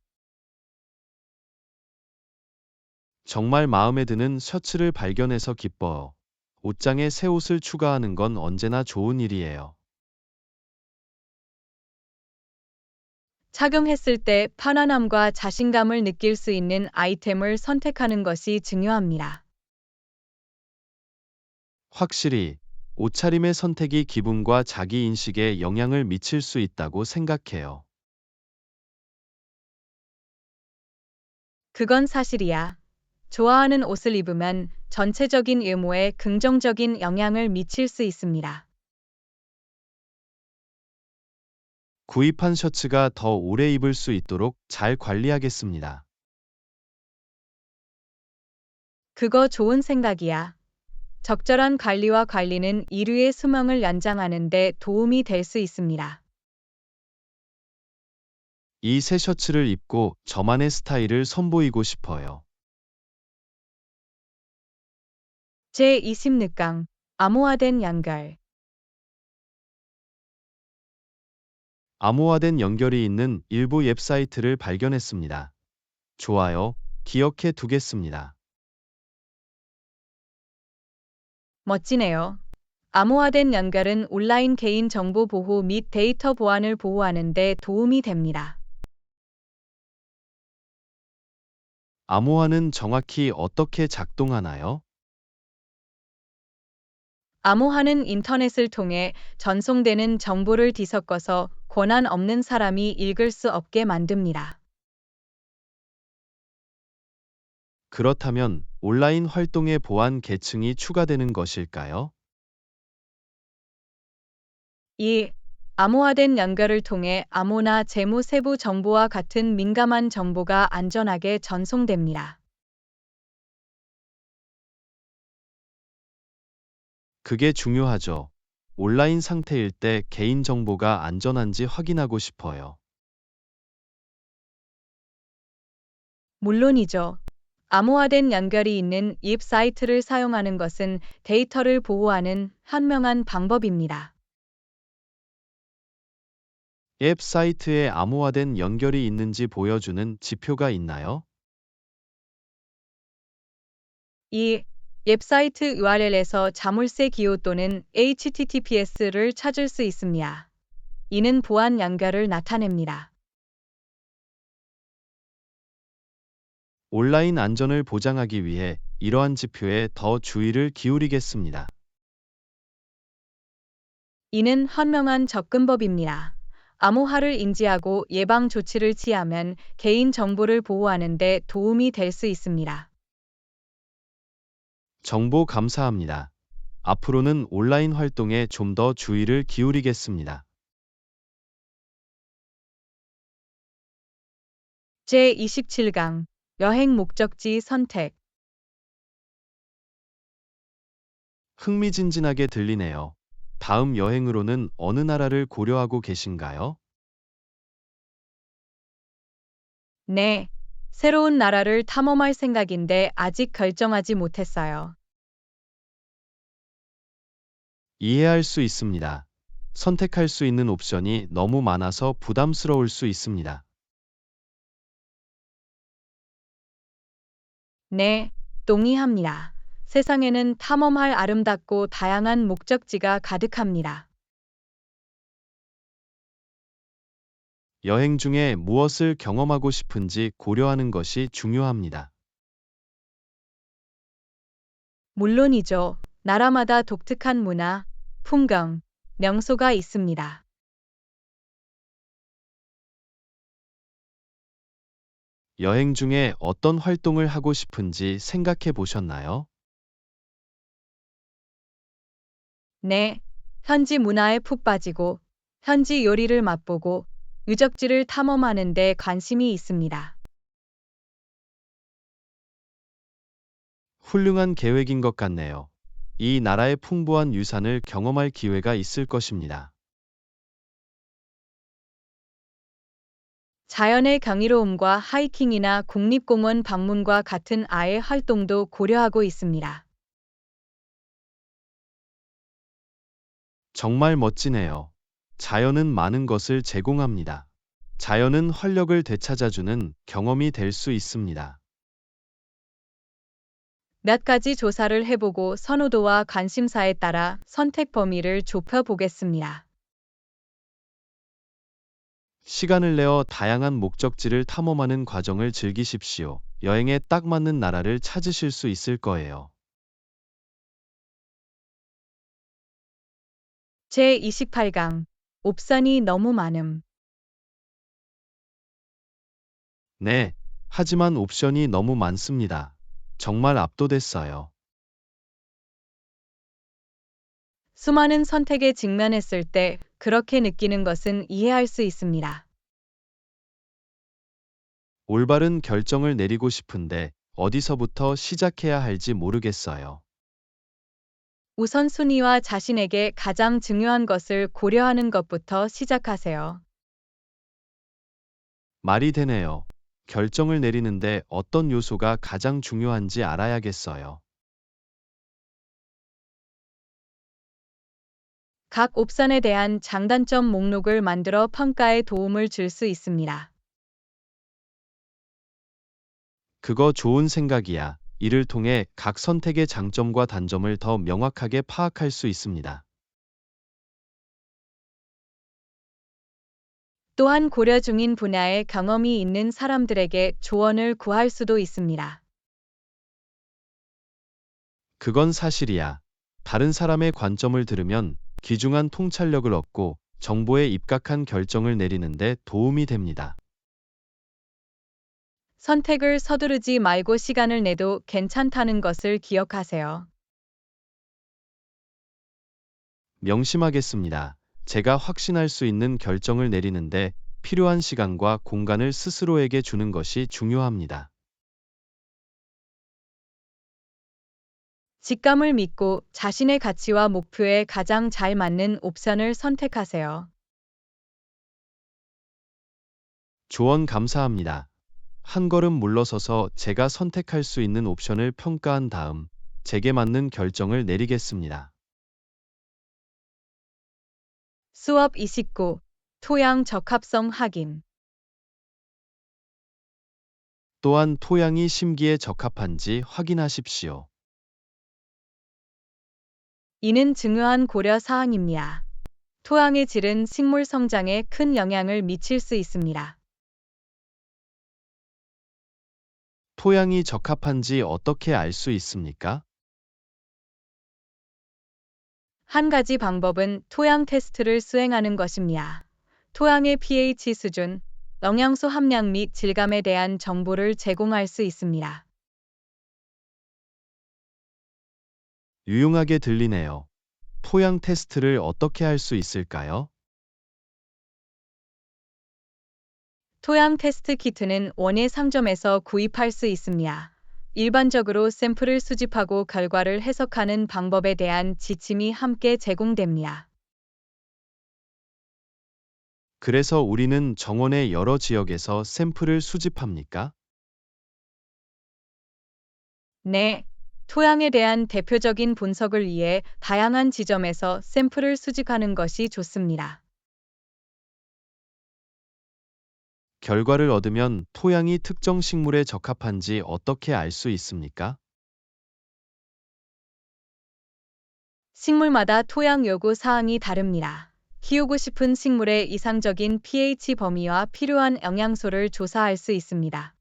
정말 마음에 드는 셔츠를 발견해서 기뻐요. 옷장에 새 옷을 추가하는 건 언제나 좋은 일이에요. 착용했을 때 편안함과 자신감을 느낄 수 있는 아이템을 선택하는 것이 중요합니다. 확실히 옷차림의 선택이 기분과 자기인식에 영향을 미칠 수 있다고 생각해요. 그건 사실이야. 좋아하는 옷을 입으면 전체적인 외모에 긍정적인 영향을 미칠 수 있습니다. 구입한 셔츠가 더 오래 입을 수 있도록 잘 관리하겠습니다. 그거 좋은 생각이야. 적절한 관리와 관리는 이류의 수명을 연장하는 데 도움이 될 수 있습니다. 이 새 셔츠를 입고 저만의 스타일을 선보이고 싶어요. 제26강 암호화된 연결. 암호화된 연결이 있는 일부 웹사이트를 발견했습니다. 좋아요, 기억해 두겠습니다. 멋지네요. 암호화된 연결은 온라인 개인 정보 보호 및 데이터 보안을 보호하는 데 도움이 됩니다. 암호화는 정확히 어떻게 작동하나요? 암호화는 인터넷을 통해 전송되는 정보를 뒤섞어서 권한 없는 사람이 읽을 수 없게 만듭니다. 그렇다면 온라인 활동에 보안 계층이 추가되는 것일까요? 2. 암호화된 연결을 통해 암호나 재무 세부 정보와 같은 민감한 정보가 안전하게 전송됩니다. 그게 중요하죠. 온라인 상태일 때 개인정보가 안전한지 확인하고 싶어요. 물론이죠. 암호화된 연결이 있는 웹 사이트를 사용하는 것은 데이터를 보호하는 현명한 방법입니다. 앱 사이트에 암호화된 연결이 있는지 보여주는 지표가 있나요? 이 웹사이트 URL에서 자물쇠 기호 또는 HTTPS를 찾을 수 있습니다. 이는 보안 연결을 나타냅니다. 온라인 안전을 보장하기 위해 이러한 지표에 더 주의를 기울이겠습니다. 이는 현명한 접근법입니다. 암호화를 인지하고 예방 조치를 취하면 개인 정보를 보호하는 데 도움이 될 수 있습니다. 정보 감사합니다. 앞으로는 온라인 활동에 좀 더 주의를 기울이겠습니다. 제27강 여행 목적지 선택 흥미진진하게 들리네요. 다음 여행으로는 어느 나라를 고려하고 계신가요? 네, 새로운 나라를 탐험할 생각인데 아직 결정하지 못했어요. 이해할 수 있습니다. 선택할 수 있는 옵션이 너무 많아서 부담스러울 수 있습니다. 네, 동의합니다. 세상에는 탐험할 아름답고 다양한 목적지가 가득합니다. 여행 중에 무엇을 경험하고 싶은지 고려하는 것이 중요합니다. 물론이죠. 나라마다 독특한 문화, 풍경, 명소가 있습니다. 여행 중에 어떤 활동을 하고 싶은지 생각해 보셨나요? 네, 현지 문화에 푹 빠지고, 현지 요리를 맛보고, 유적지를 탐험하는 데 관심이 있습니다. 훌륭한 계획인 것 같네요. 이 나라의 풍부한 유산을 경험할 기회가 있을 것입니다. 자연의 경이로움과 하이킹이나 국립공원 방문과 같은 아의 활동도 고려하고 있습니다. 정말 멋지네요. 자연은 많은 것을 제공합니다. 자연은 활력을 되찾아주는 경험이 될 수 있습니다. 몇 가지 조사를 해보고 선호도와 관심사에 따라 선택 범위를 좁혀보겠습니다. 시간을 내어 다양한 목적지를 탐험하는 과정을 즐기십시오. 여행에 딱 맞는 나라를 찾으실 수 있을 거예요. 제28강 옵션이 너무 많음. 네, 하지만 옵션이 너무 많습니다. 정말 압도됐어요. 수많은 선택에 직면했을 때 그렇게 느끼는 것은 이해할 수 있습니다. 올바른 결정을 내리고 싶은데 어디서부터 시작해야 할지 모르겠어요. 우선순위와 자신에게 가장 중요한 것을 고려하는 것부터 시작하세요. 말이 되네요. 결정을 내리는데 어떤 요소가 가장 중요한지 알아야겠어요. 각 옵션에 대한 장단점 목록을 만들어 평가에 도움을 줄 수 있습니다. 그거 좋은 생각이야. 이를 통해 각 선택의 장점과 단점을 더 명확하게 파악할 수 있습니다. 또한 고려 중인 분야에 경험이 있는 사람들에게 조언을 구할 수도 있습니다. 그건 사실이야. 다른 사람의 관점을 들으면 귀중한 통찰력을 얻고 정보에 입각한 결정을 내리는데 도움이 됩니다. 선택을 서두르지 말고 시간을 내도 괜찮다는 것을 기억하세요. 명심하겠습니다. 제가 확신할 수 있는 결정을 내리는데 필요한 시간과 공간을 스스로에게 주는 것이 중요합니다. 직감을 믿고 자신의 가치와 목표에 가장 잘 맞는 옵션을 선택하세요. 조언 감사합니다. 한 걸음 물러서서 제가 선택할 수 있는 옵션을 평가한 다음 제게 맞는 결정을 내리겠습니다. 수업 29. 토양 적합성 확인. 또한 토양이 심기에 적합한지 확인하십시오. 이는 중요한 고려 사항입니다. 토양의 질은 식물 성장에 큰 영향을 미칠 수 있습니다. 토양이 적합한지 어떻게 알 수 있습니까? 한 가지 방법은 토양 테스트를 수행하는 것입니다. 토양의 pH 수준, 영양소 함량 및 질감에 대한 정보를 제공할 수 있습니다. 유용하게 들리네요. 토양 테스트를 어떻게 할 수 있을까요? 토양 테스트 키트는 원예 상점에서 구입할 수 있습니다. 일반적으로 샘플을 수집하고 결과를 해석하는 방법에 대한 지침이 함께 제공됩니다. 그래서 우리는 정원의 여러 지역에서 샘플을 수집합니까? 네. 토양에 대한 대표적인 분석을 위해 다양한 지점에서 샘플을 수집하는 것이 좋습니다. 결과를 얻으면 토양이 특정 식물에 적합한지 어떻게 알 수 있습니까? 식물마다 토양 요구 사항이 다릅니다. 키우고 싶은 식물의 이상적인 pH 범위와 필요한 영양소를 조사할 수 있습니다.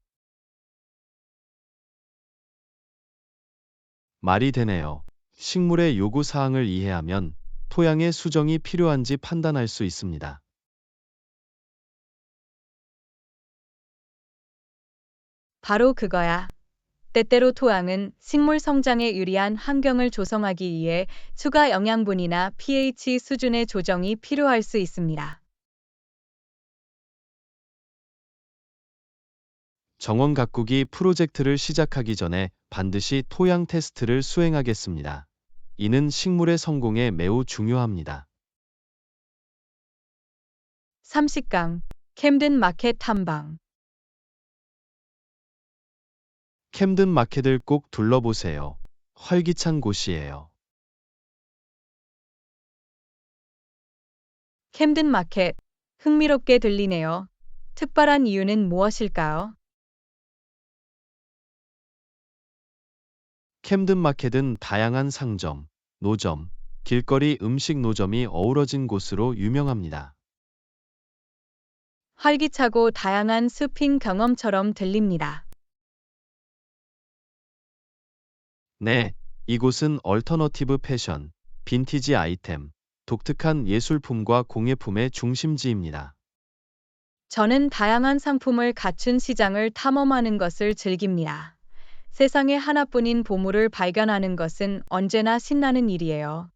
말이 되네요. 식물의 요구 사항을 이해하면 토양의 수정이 필요한지 판단할 수 있습니다. 바로 그거야. 때때로 토양은 식물 성장에 유리한 환경을 조성하기 위해 추가 영양분이나 pH 수준의 조정이 필요할 수 있습니다. 정원 가꾸기 프로젝트를 시작하기 전에 반드시 토양 테스트를 수행하겠습니다. 이는 식물의 성공에 매우 중요합니다. 30강 캠든 마켓 탐방. 캠든 마켓을 꼭 둘러보세요. 활기찬 곳이에요. 캠든 마켓. 흥미롭게 들리네요. 특별한 이유는 무엇일까요? 캠든 마켓은 다양한 상점, 노점, 길거리 음식 노점이 어우러진 곳으로 유명합니다. 활기차고 다양한 쇼핑 경험처럼 들립니다. 네, 이곳은 얼터너티브 패션, 빈티지 아이템, 독특한 예술품과 공예품의 중심지입니다. 저는 다양한 상품을 갖춘 시장을 탐험하는 것을 즐깁니다. 세상에 하나뿐인 보물을 발견하는 것은 언제나 신나는 일이에요.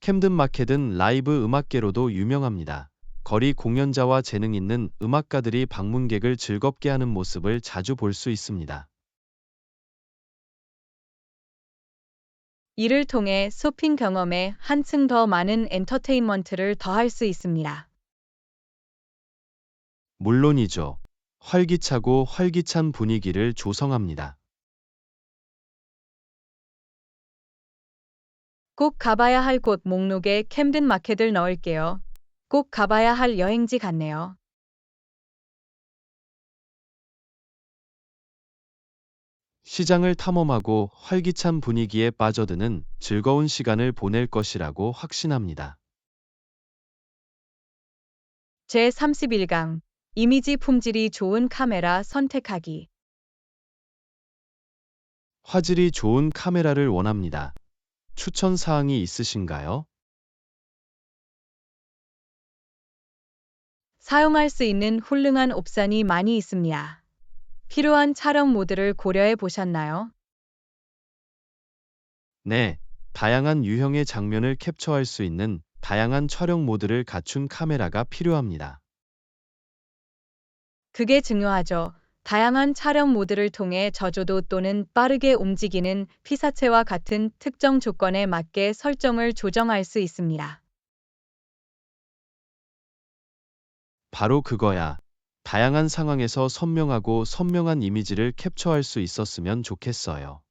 캠든 마켓은 라이브 음악계로도 유명합니다. 거리 공연자와 재능 있는 음악가들이 방문객을 즐겁게 하는 모습을 자주 볼 수 있습니다. 이를 통해 쇼핑 경험에 한층 더 많은 엔터테인먼트를 더할 수 있습니다. 물론이죠. 활기차고 활기찬 분위기를 조성합니다. 꼭 가봐야 할 곳 목록에 캠든 마켓을 넣을게요. 꼭 가봐야 할 여행지 같네요. 시장을 탐험하고 활기찬 분위기에 빠져드는 즐거운 시간을 보낼 것이라고 확신합니다. 제31강 이미지 품질이 좋은 카메라 선택하기. 화질이 좋은 카메라를 원합니다. 추천 사항이 있으신가요? 사용할 수 있는 훌륭한 옵션이 많이 있습니다. 필요한 촬영 모드를 고려해 보셨나요? 네, 다양한 유형의 장면을 캡처할 수 있는 다양한 촬영 모드를 갖춘 카메라가 필요합니다. 그게 중요하죠. 다양한 촬영 모드를 통해 저조도 또는 빠르게 움직이는 피사체와 같은 특정 조건에 맞게 설정을 조정할 수 있습니다. 바로 그거야. 다양한 상황에서 선명하고 선명한 이미지를 캡처할 수 있었으면 좋겠어요.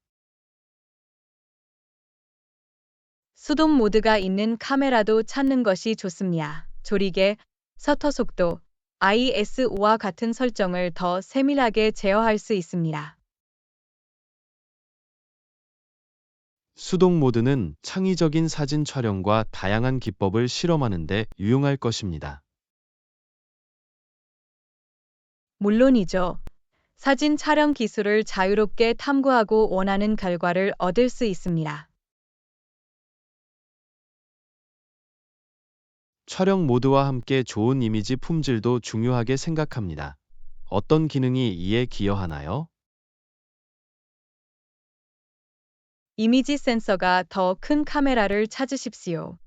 수동 모드가 있는 카메라도 찾는 것이 좋습니다. 조리개, 서터 속도, ISO와 같은 설정을 더 세밀하게 제어할 수 있습니다. 수동 모드는 창의적인 사진 촬영과 다양한 기법을 실험하는 데 유용할 것입니다. 물론이죠. 사진 촬영 기술을 자유롭게 탐구하고 원하는 결과를 얻을 수 있습니다. 촬영 모드와 함께 좋은 이미지 품질도 중요하게 생각합니다. 어떤 기능이 이에 기여하나요? 이미지 센서가 더 큰 카메라를 찾으십시오.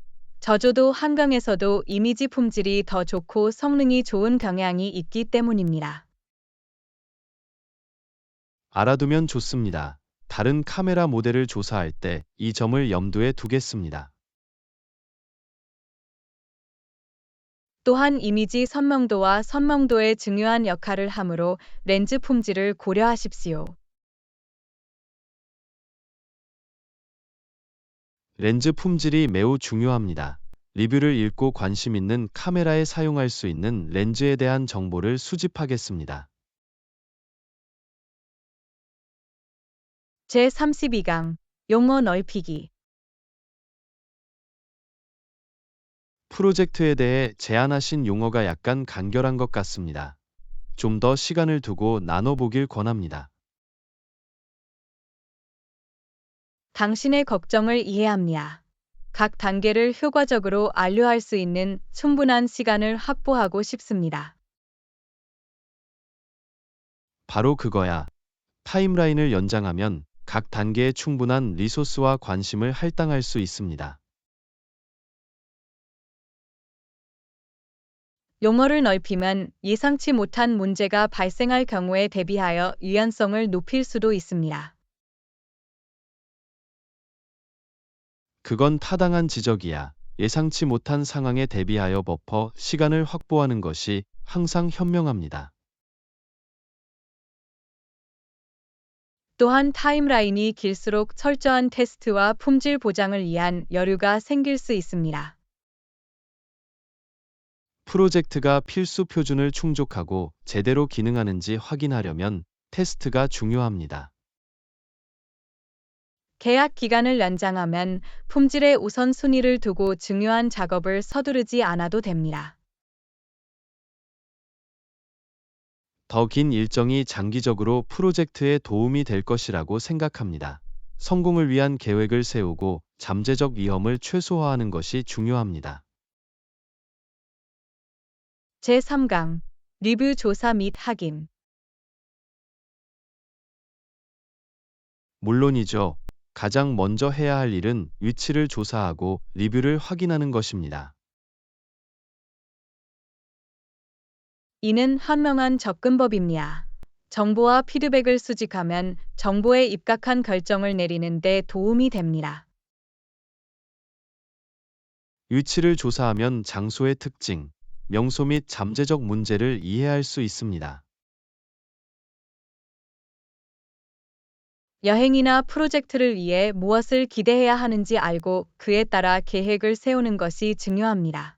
저조도 환경에서도 이미지 품질이 더 좋고 성능이 좋은 경향이 있기 때문입니다. 알아두면 좋습니다. 다른 카메라 모델을 조사할 때 이 점을 염두에 두겠습니다. 또한 이미지 선명도와 선명도에 중요한 역할을 하므로 렌즈 품질을 고려하십시오. 렌즈 품질이 매우 중요합니다. 리뷰를 읽고 관심 있는 카메라에 사용할 수 있는 렌즈에 대한 정보를 수집하겠습니다. 제32강 용어 넓히기. 프로젝트에 대해 제안하신 용어가 약간 간결한 것 같습니다. 좀 더 시간을 두고 나눠보길 권합니다. 당신의 걱정을 이해합니다. 각 단계를 효과적으로 완료할 수 있는 충분한 시간을 확보하고 싶습니다. 바로 그거야. 타임라인을 연장하면 각 단계에 충분한 리소스와 관심을 할당할 수 있습니다. 용어를 넓히면 예상치 못한 문제가 발생할 경우에 대비하여 유연성을 높일 수도 있습니다. 그건 타당한 지적이야. 예상치 못한 상황에 대비하여 버퍼 시간을 확보하는 것이 항상 현명합니다. 또한 타임라인이 길수록 철저한 테스트와 품질 보장을 위한 여류가 생길 수 있습니다. 프로젝트가 필수 표준을 충족하고 제대로 기능하는지 확인하려면 테스트가 중요합니다. 계약 기간을 연장하면 품질에 우선순위를 두고 중요한 작업을 서두르지 않아도 됩니다. 더 긴 일정이 장기적으로 프로젝트에 도움이 될 것이라고 생각합니다. 성공을 위한 계획을 세우고 잠재적 위험을 최소화하는 것이 중요합니다. 제3강 리뷰 조사 및 확인. 물론이죠. 가장 먼저 해야 할 일은 위치를 조사하고 리뷰를 확인하는 것입니다. 이는 현명한 접근법입니다. 정보와 피드백을 수집하면 정보에 입각한 결정을 내리는 데 도움이 됩니다. 위치를 조사하면 장소의 특징, 명소 및 잠재적 문제를 이해할 수 있습니다. 여행이나 프로젝트를 위해 무엇을 기대해야 하는지 알고 그에 따라 계획을 세우는 것이 중요합니다.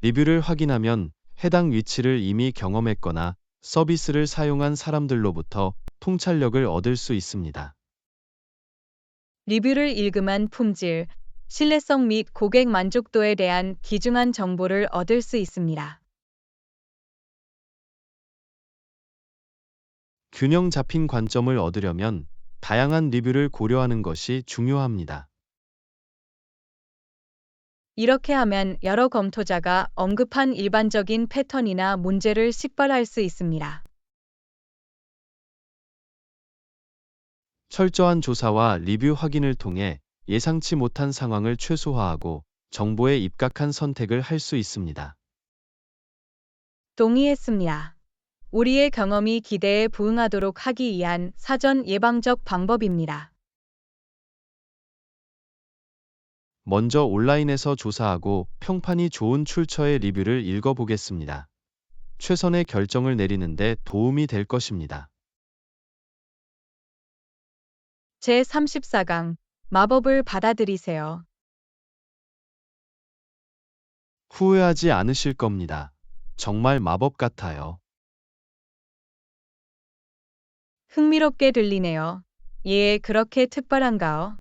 리뷰를 확인하면 해당 위치를 이미 경험했거나 서비스를 사용한 사람들로부터 통찰력을 얻을 수 있습니다. 리뷰를 읽으면 품질, 신뢰성 및 고객 만족도에 대한 귀중한 정보를 얻을 수 있습니다. 균형 잡힌 관점을 얻으려면 다양한 리뷰를 고려하는 것이 중요합니다. 이렇게 하면 여러 검토자가 언급한 일반적인 패턴이나 문제를 식별할 수 있습니다. 철저한 조사와 리뷰 확인을 통해 예상치 못한 상황을 최소화하고 정보에 입각한 선택을 할 수 있습니다. 동의했습니다. 우리의 경험이 기대에 부응하도록 하기 위한 사전 예방적 방법입니다. 먼저 온라인에서 조사하고 평판이 좋은 출처의 리뷰를 읽어보겠습니다. 최선의 결정을 내리는데 도움이 될 것입니다. 제34강 마법을 받아들이세요. 후회하지 않으실 겁니다. 정말 마법 같아요. 흥미롭게 들리네요. 예, 그렇게 특별한가요?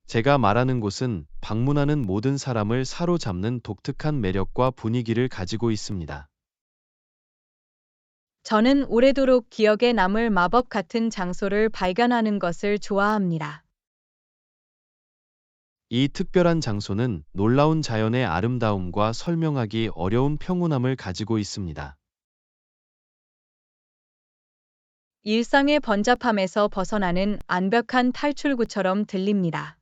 제가 말하는 곳은 방문하는 모든 사람을 사로잡는 독특한 매력과 분위기를 가지고 있습니다. 저는 오래도록 기억에 남을 마법 같은 장소를 발견하는 것을 좋아합니다. 이 특별한 장소는 놀라운 자연의 아름다움과 설명하기 어려운 평온함을 가지고 있습니다. 일상의 번잡함에서 벗어나는 완벽한 탈출구처럼 들립니다.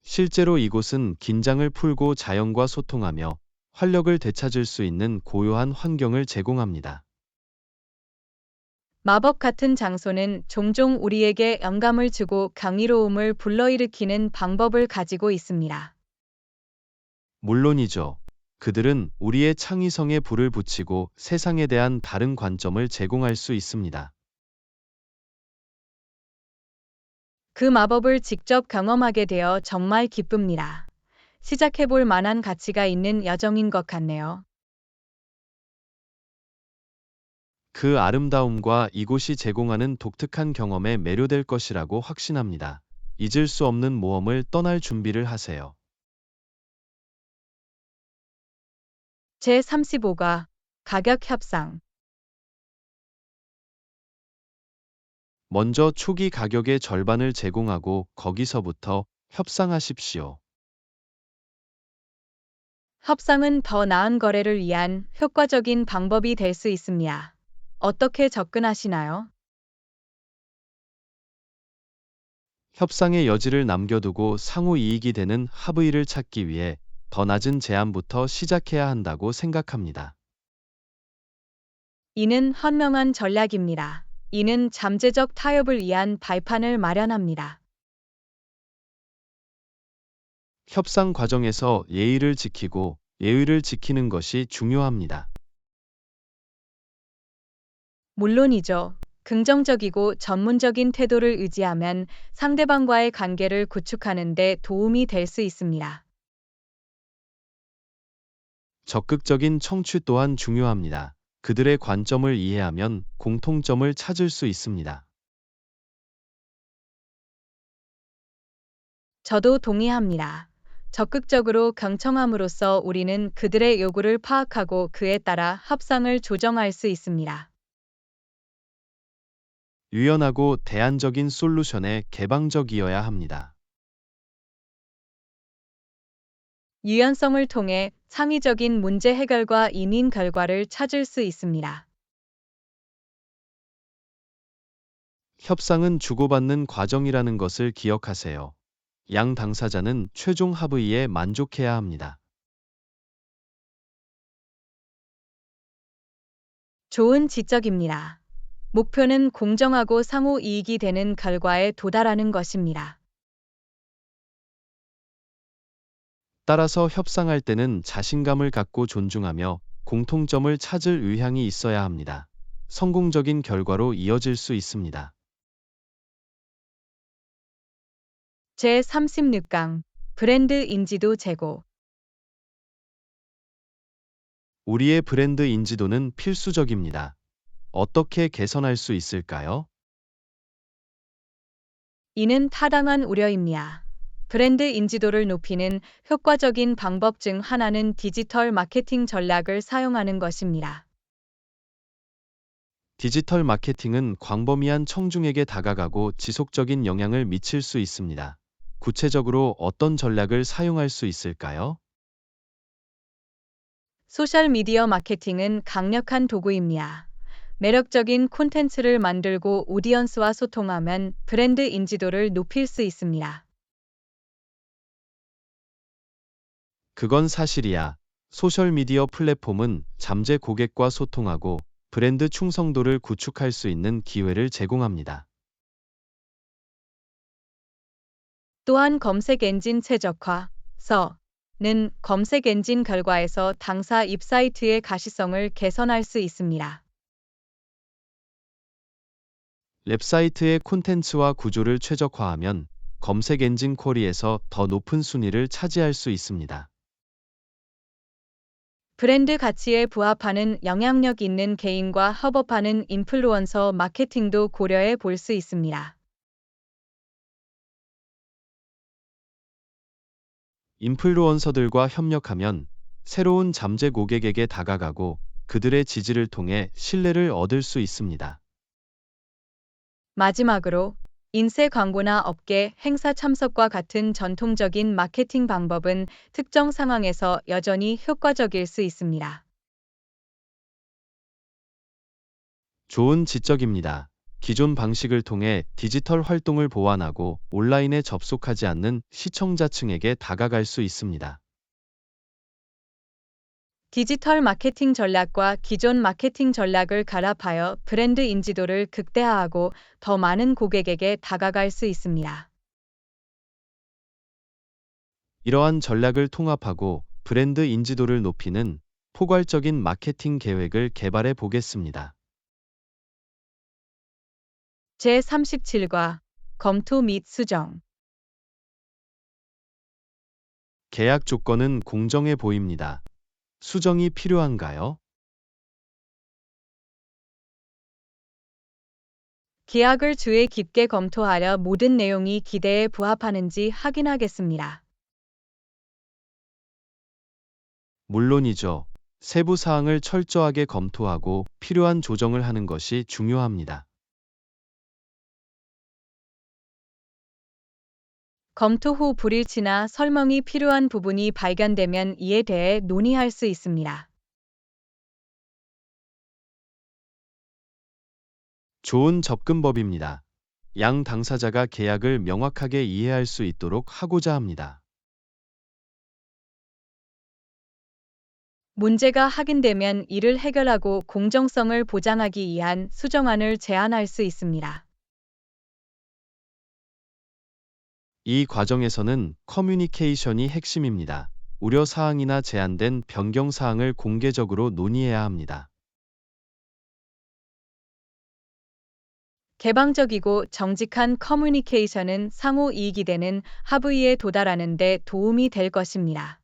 실제로 이곳은 긴장을 풀고 자연과 소통하며 활력을 되찾을 수 있는 고요한 환경을 제공합니다. 마법 같은 장소는 종종 우리에게 영감을 주고 경이로움을 불러일으키는 방법을 가지고 있습니다. 물론이죠. 그들은 우리의 창의성에 불을 붙이고 세상에 대한 다른 관점을 제공할 수 있습니다. 그 마법을 직접 경험하게 되어 정말 기쁩니다. 시작해볼 만한 가치가 있는 여정인 것 같네요. 그 아름다움과 이곳이 제공하는 독특한 경험에 매료될 것이라고 확신합니다. 잊을 수 없는 모험을 떠날 준비를 하세요. 제35가 가격 협상. 먼저 초기 가격의 절반을 제공하고 거기서부터 협상하십시오. 협상은 더 나은 거래를 위한 효과적인 방법이 될 수 있습니다. 어떻게 접근하시나요? 협상의 여지를 남겨두고 상호 이익이 되는 합의를 찾기 위해 더 낮은 제안부터 시작해야 한다고 생각합니다. 이는 현명한 전략입니다. 이는 잠재적 타협을 위한 발판을 마련합니다. 협상 과정에서 예의를 지키고 예의를 지키는 것이 중요합니다. 물론이죠. 긍정적이고 전문적인 태도를 의지하면 상대방과의 관계를 구축하는 데 도움이 될 수 있습니다. 적극적인 청취 또한 중요합니다. 그들의 관점을 이해하면 공통점을 찾을 수 있습니다. 저도 동의합니다. 적극적으로 경청함으로써 우리는 그들의 요구를 파악하고 그에 따라 협상을 조정할 수 있습니다. 유연하고 대안적인 솔루션에 개방적이어야 합니다. 유연성을 통해 창의적인 문제 해결과 이민 결과를 찾을 수 있습니다. 협상은 주고받는 과정이라는 것을 기억하세요. 양 당사자는 최종 합의에 만족해야 합니다. 좋은 지적입니다. 목표는 공정하고 상호 이익이 되는 결과에 도달하는 것입니다. 따라서 협상할 때는 자신감을 갖고 존중하며 공통점을 찾을 의향이 있어야 합니다. 성공적인 결과로 이어질 수 있습니다. 제36강 브랜드 인지도 제고. 우리의 브랜드 인지도는 필수적입니다. 어떻게 개선할 수 있을까요? 이는 타당한 우려입니다. 브랜드 인지도를 높이는 효과적인 방법 중 하나는 디지털 마케팅 전략을 사용하는 것입니다. 디지털 마케팅은 광범위한 청중에게 다가가고 지속적인 영향을 미칠 수 있습니다. 구체적으로 어떤 전략을 사용할 수 있을까요? 소셜미디어 마케팅은 강력한 도구입니다. 매력적인 콘텐츠를 만들고 오디언스와 소통하면 브랜드 인지도를 높일 수 있습니다. 그건 사실이야. 소셜미디어 플랫폼은 잠재 고객과 소통하고 브랜드 충성도를 구축할 수 있는 기회를 제공합니다. 또한 검색 엔진 최적화, 는 검색 엔진 결과에서 당사 웹사이트의 가시성을 개선할 수 있습니다. 웹사이트의 콘텐츠와 구조를 최적화하면 검색 엔진 쿼리에서 더 높은 순위를 차지할 수 있습니다. 브랜드 가치에 부합하는 영향력 있는 개인과 협업하는 인플루언서 마케팅도 고려해 볼 수 있습니다. 인플루언서들과 협력하면 새로운 잠재 고객에게 다가가고 그들의 지지를 통해 신뢰를 얻을 수 있습니다. 마지막으로 인쇄 광고나 업계 행사 참석과 같은 전통적인 마케팅 방법은 특정 상황에서 여전히 효과적일 수 있습니다. 좋은 지적입니다. 기존 방식을 통해 디지털 활동을 보완하고 온라인에 접속하지 않는 시청자층에게 다가갈 수 있습니다. 디지털 마케팅 전략과 기존 마케팅 전략을 결합하여 브랜드 인지도를 극대화하고 더 많은 고객에게 다가갈 수 있습니다. 이러한 전략을 통합하고 브랜드 인지도를 높이는 포괄적인 마케팅 계획을 개발해 보겠습니다. 제37과 검토 및 수정. 계약 조건은 공정해 보입니다. 수정이 필요한가요? 계약을 주에 깊게 검토하려 모든 내용이 기대에 부합하는지 확인하겠습니다. 물론이죠. 세부 사항을 철저하게 검토하고 필요한 조정을 하는 것이 중요합니다. 검토 후 불일치나 설명이 필요한 부분이 발견되면 이에 대해 논의할 수 있습니다. 좋은 접근법입니다. 양 당사자가 계약을 명확하게 이해할 수 있도록 하고자 합니다. 문제가 확인되면 이를 해결하고 공정성을 보장하기 위한 수정안을 제안할 수 있습니다. 이 과정에서는 커뮤니케이션이 핵심입니다. 우려 사항이나 제한된 변경 사항을 공개적으로 논의해야 합니다. 개방적이고 정직한 커뮤니케이션은 상호 이익이 되는 합의에 도달하는 데 도움이 될 것입니다.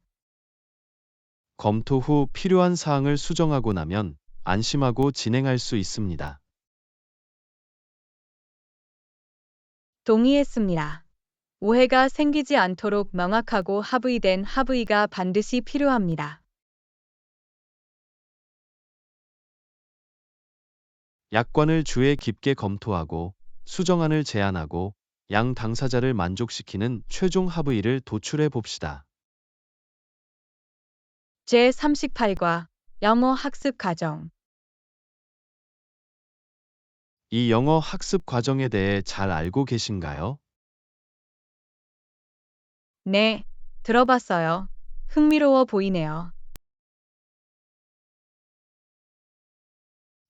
검토 후 필요한 사항을 수정하고 나면 안심하고 진행할 수 있습니다. 동의했습니다. 오해가 생기지 않도록 명확하고 합의된 합의가 반드시 필요합니다. 약관을 주에 깊게 검토하고 수정안을 제안하고 양 당사자를 만족시키는 최종 합의를 도출해 봅시다. 제38과 영어 학습 과정. 이 영어 학습 과정에 대해 잘 알고 계신가요? 네, 들어봤어요. 흥미로워 보이네요.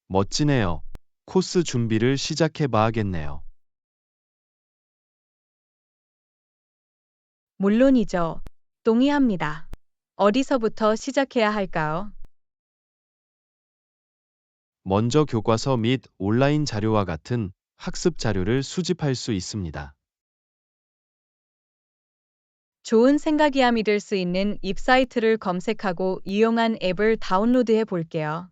멋지네요. 코스 준비를 시작해 봐야겠네요. 물론이죠. 동의합니다. 어디서부터 시작해야 할까요? 먼저 교과서 및 온라인 자료와 같은 학습 자료를 수집할 수 있습니다. 좋은 생각이야 믿을 수 있는 웹사이트를 검색하고 이용한 앱을 다운로드해 볼게요.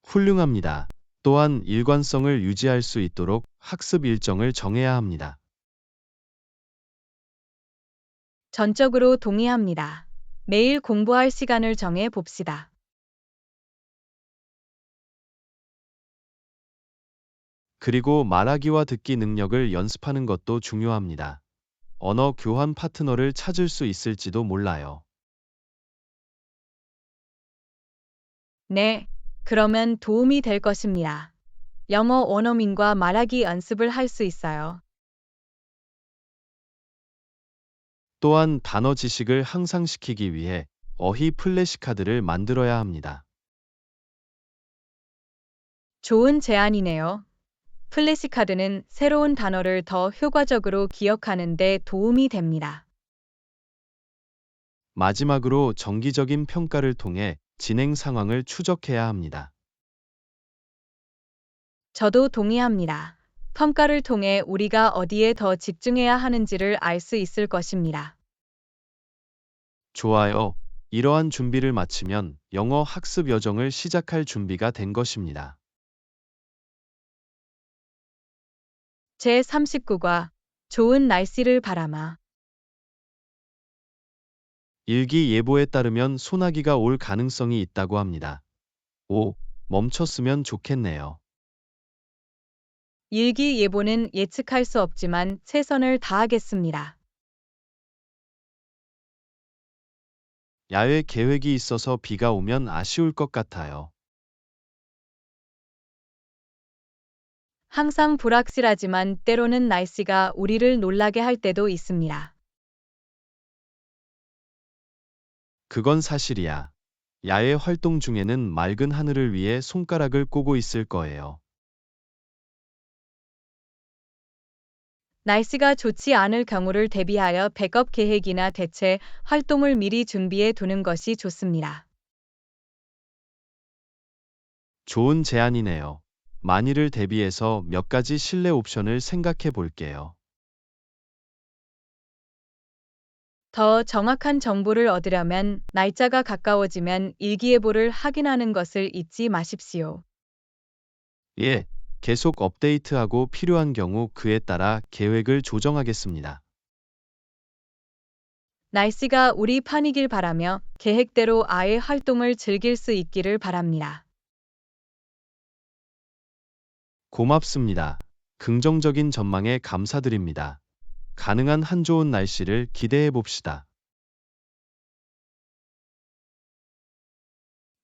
훌륭합니다. 또한 일관성을 유지할 수 있도록 학습 일정을 정해야 합니다. 전적으로 동의합니다. 매일 공부할 시간을 정해 봅시다. 그리고 말하기와 듣기 능력을 연습하는 것도 중요합니다. 언어 교환 파트너를 찾을 수 있을지도 몰라요. 네, 그러면 도움이 될 것입니다. 영어 원어민과 말하기 연습을 할 수 있어요. 또한 단어 지식을 향상시키기 위해 어휘 플래시카드를 만들어야 합니다. 좋은 제안이네요. 플래시카드는 새로운 단어를 더 효과적으로 기억하는 데 도움이 됩니다. 마지막으로 정기적인 평가를 통해 진행 상황을 추적해야 합니다. 저도 동의합니다. 평가를 통해 우리가 어디에 더 집중해야 하는지를 알 수 있을 것입니다. 좋아요. 이러한 준비를 마치면 영어 학습 여정을 시작할 준비가 된 것입니다. 제39과 좋은 날씨를 바라마. 일기예보에 따르면 소나기가 올 가능성이 있다고 합니다. 오, 멈췄으면 좋겠네요. 일기예보는 예측할 수 없지만 최선을 다하겠습니다. 야외 계획이 있어서 비가 오면 아쉬울 것 같아요. 항상 불확실하지만 때로는 날씨가 우리를 놀라게 할 때도 있습니다. 그건 사실이야. 야외 활동 중에는 맑은 하늘을 위해 손가락을 꼬고 있을 거예요. 날씨가 좋지 않을 경우를 대비하여 백업 계획이나 대체 활동을 미리 준비해 두는 것이 좋습니다. 좋은 제안이네요. 만일을 대비해서 몇 가지 실내 옵션을 생각해 볼게요. 더 정확한 정보를 얻으려면 날짜가 가까워지면 일기예보를 확인하는 것을 잊지 마십시오. 예, 계속 업데이트하고 필요한 경우 그에 따라 계획을 조정하겠습니다. 날씨가 우리 편이길 바라며 계획대로 아이의 활동을 즐길 수 있기를 바랍니다. 고맙습니다. 긍정적인 전망에 감사드립니다. 가능한 한 좋은 날씨를 기대해 봅시다.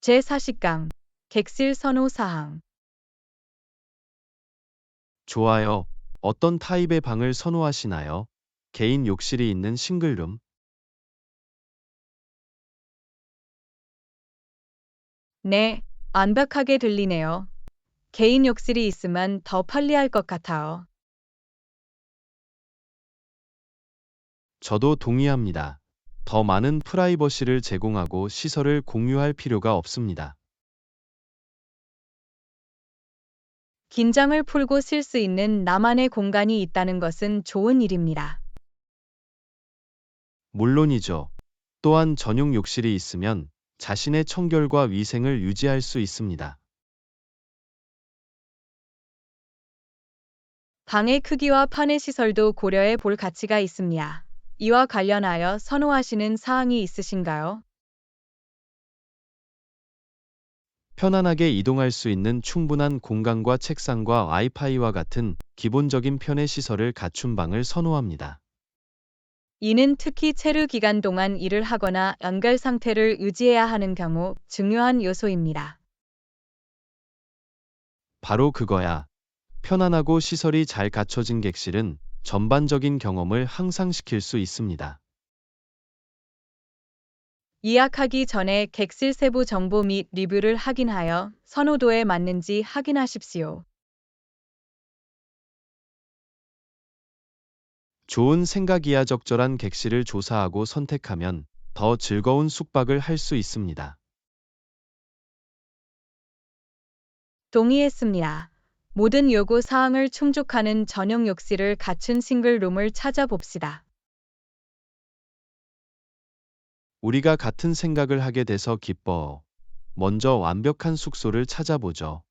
제40강 객실 선호 사항. 좋아요. 어떤 타입의 방을 선호하시나요? 개인 욕실이 있는 싱글룸, 네, 완벽하게 들리네요. 개인 욕실이 있으면 더 편리할 것 같아요. 저도 동의합니다. 더 많은 프라이버시를 제공하고 시설을 공유할 필요가 없습니다. 긴장을 풀고 쉴 수 있는 나만의 공간이 있다는 것은 좋은 일입니다. 물론이죠. 또한 전용 욕실이 있으면 자신의 청결과 위생을 유지할 수 있습니다. 방의 크기와 판의 시설도 고려해 볼 가치가 있습니다. 이와 관련하여 선호하시는 사항이 있으신가요? 편안하게 이동할 수 있는 충분한 공간과 책상과 와이파이와 같은 기본적인 편의 시설을 갖춘 방을 선호합니다. 이는 특히 체류 기간 동안 일을 하거나 연결 상태를 유지해야 하는 경우 중요한 요소입니다. 바로 그거야. 편안하고 시설이 잘 갖춰진 객실은 전반적인 경험을 향상시킬 수 있습니다. 예약하기 전에 객실 세부 정보 및 리뷰를 확인하여 선호도에 맞는지 확인하십시오. 좋은 생각이야. 적절한 객실을 조사하고 선택하면 더 즐거운 숙박을 할 수 있습니다. 동의했습니다. 모든 요구 사항을 충족하는 전용 욕실을 갖춘 싱글룸을 찾아봅시다. 우리가 같은 생각을 하게 돼서 기뻐. 먼저 완벽한 숙소를 찾아보죠.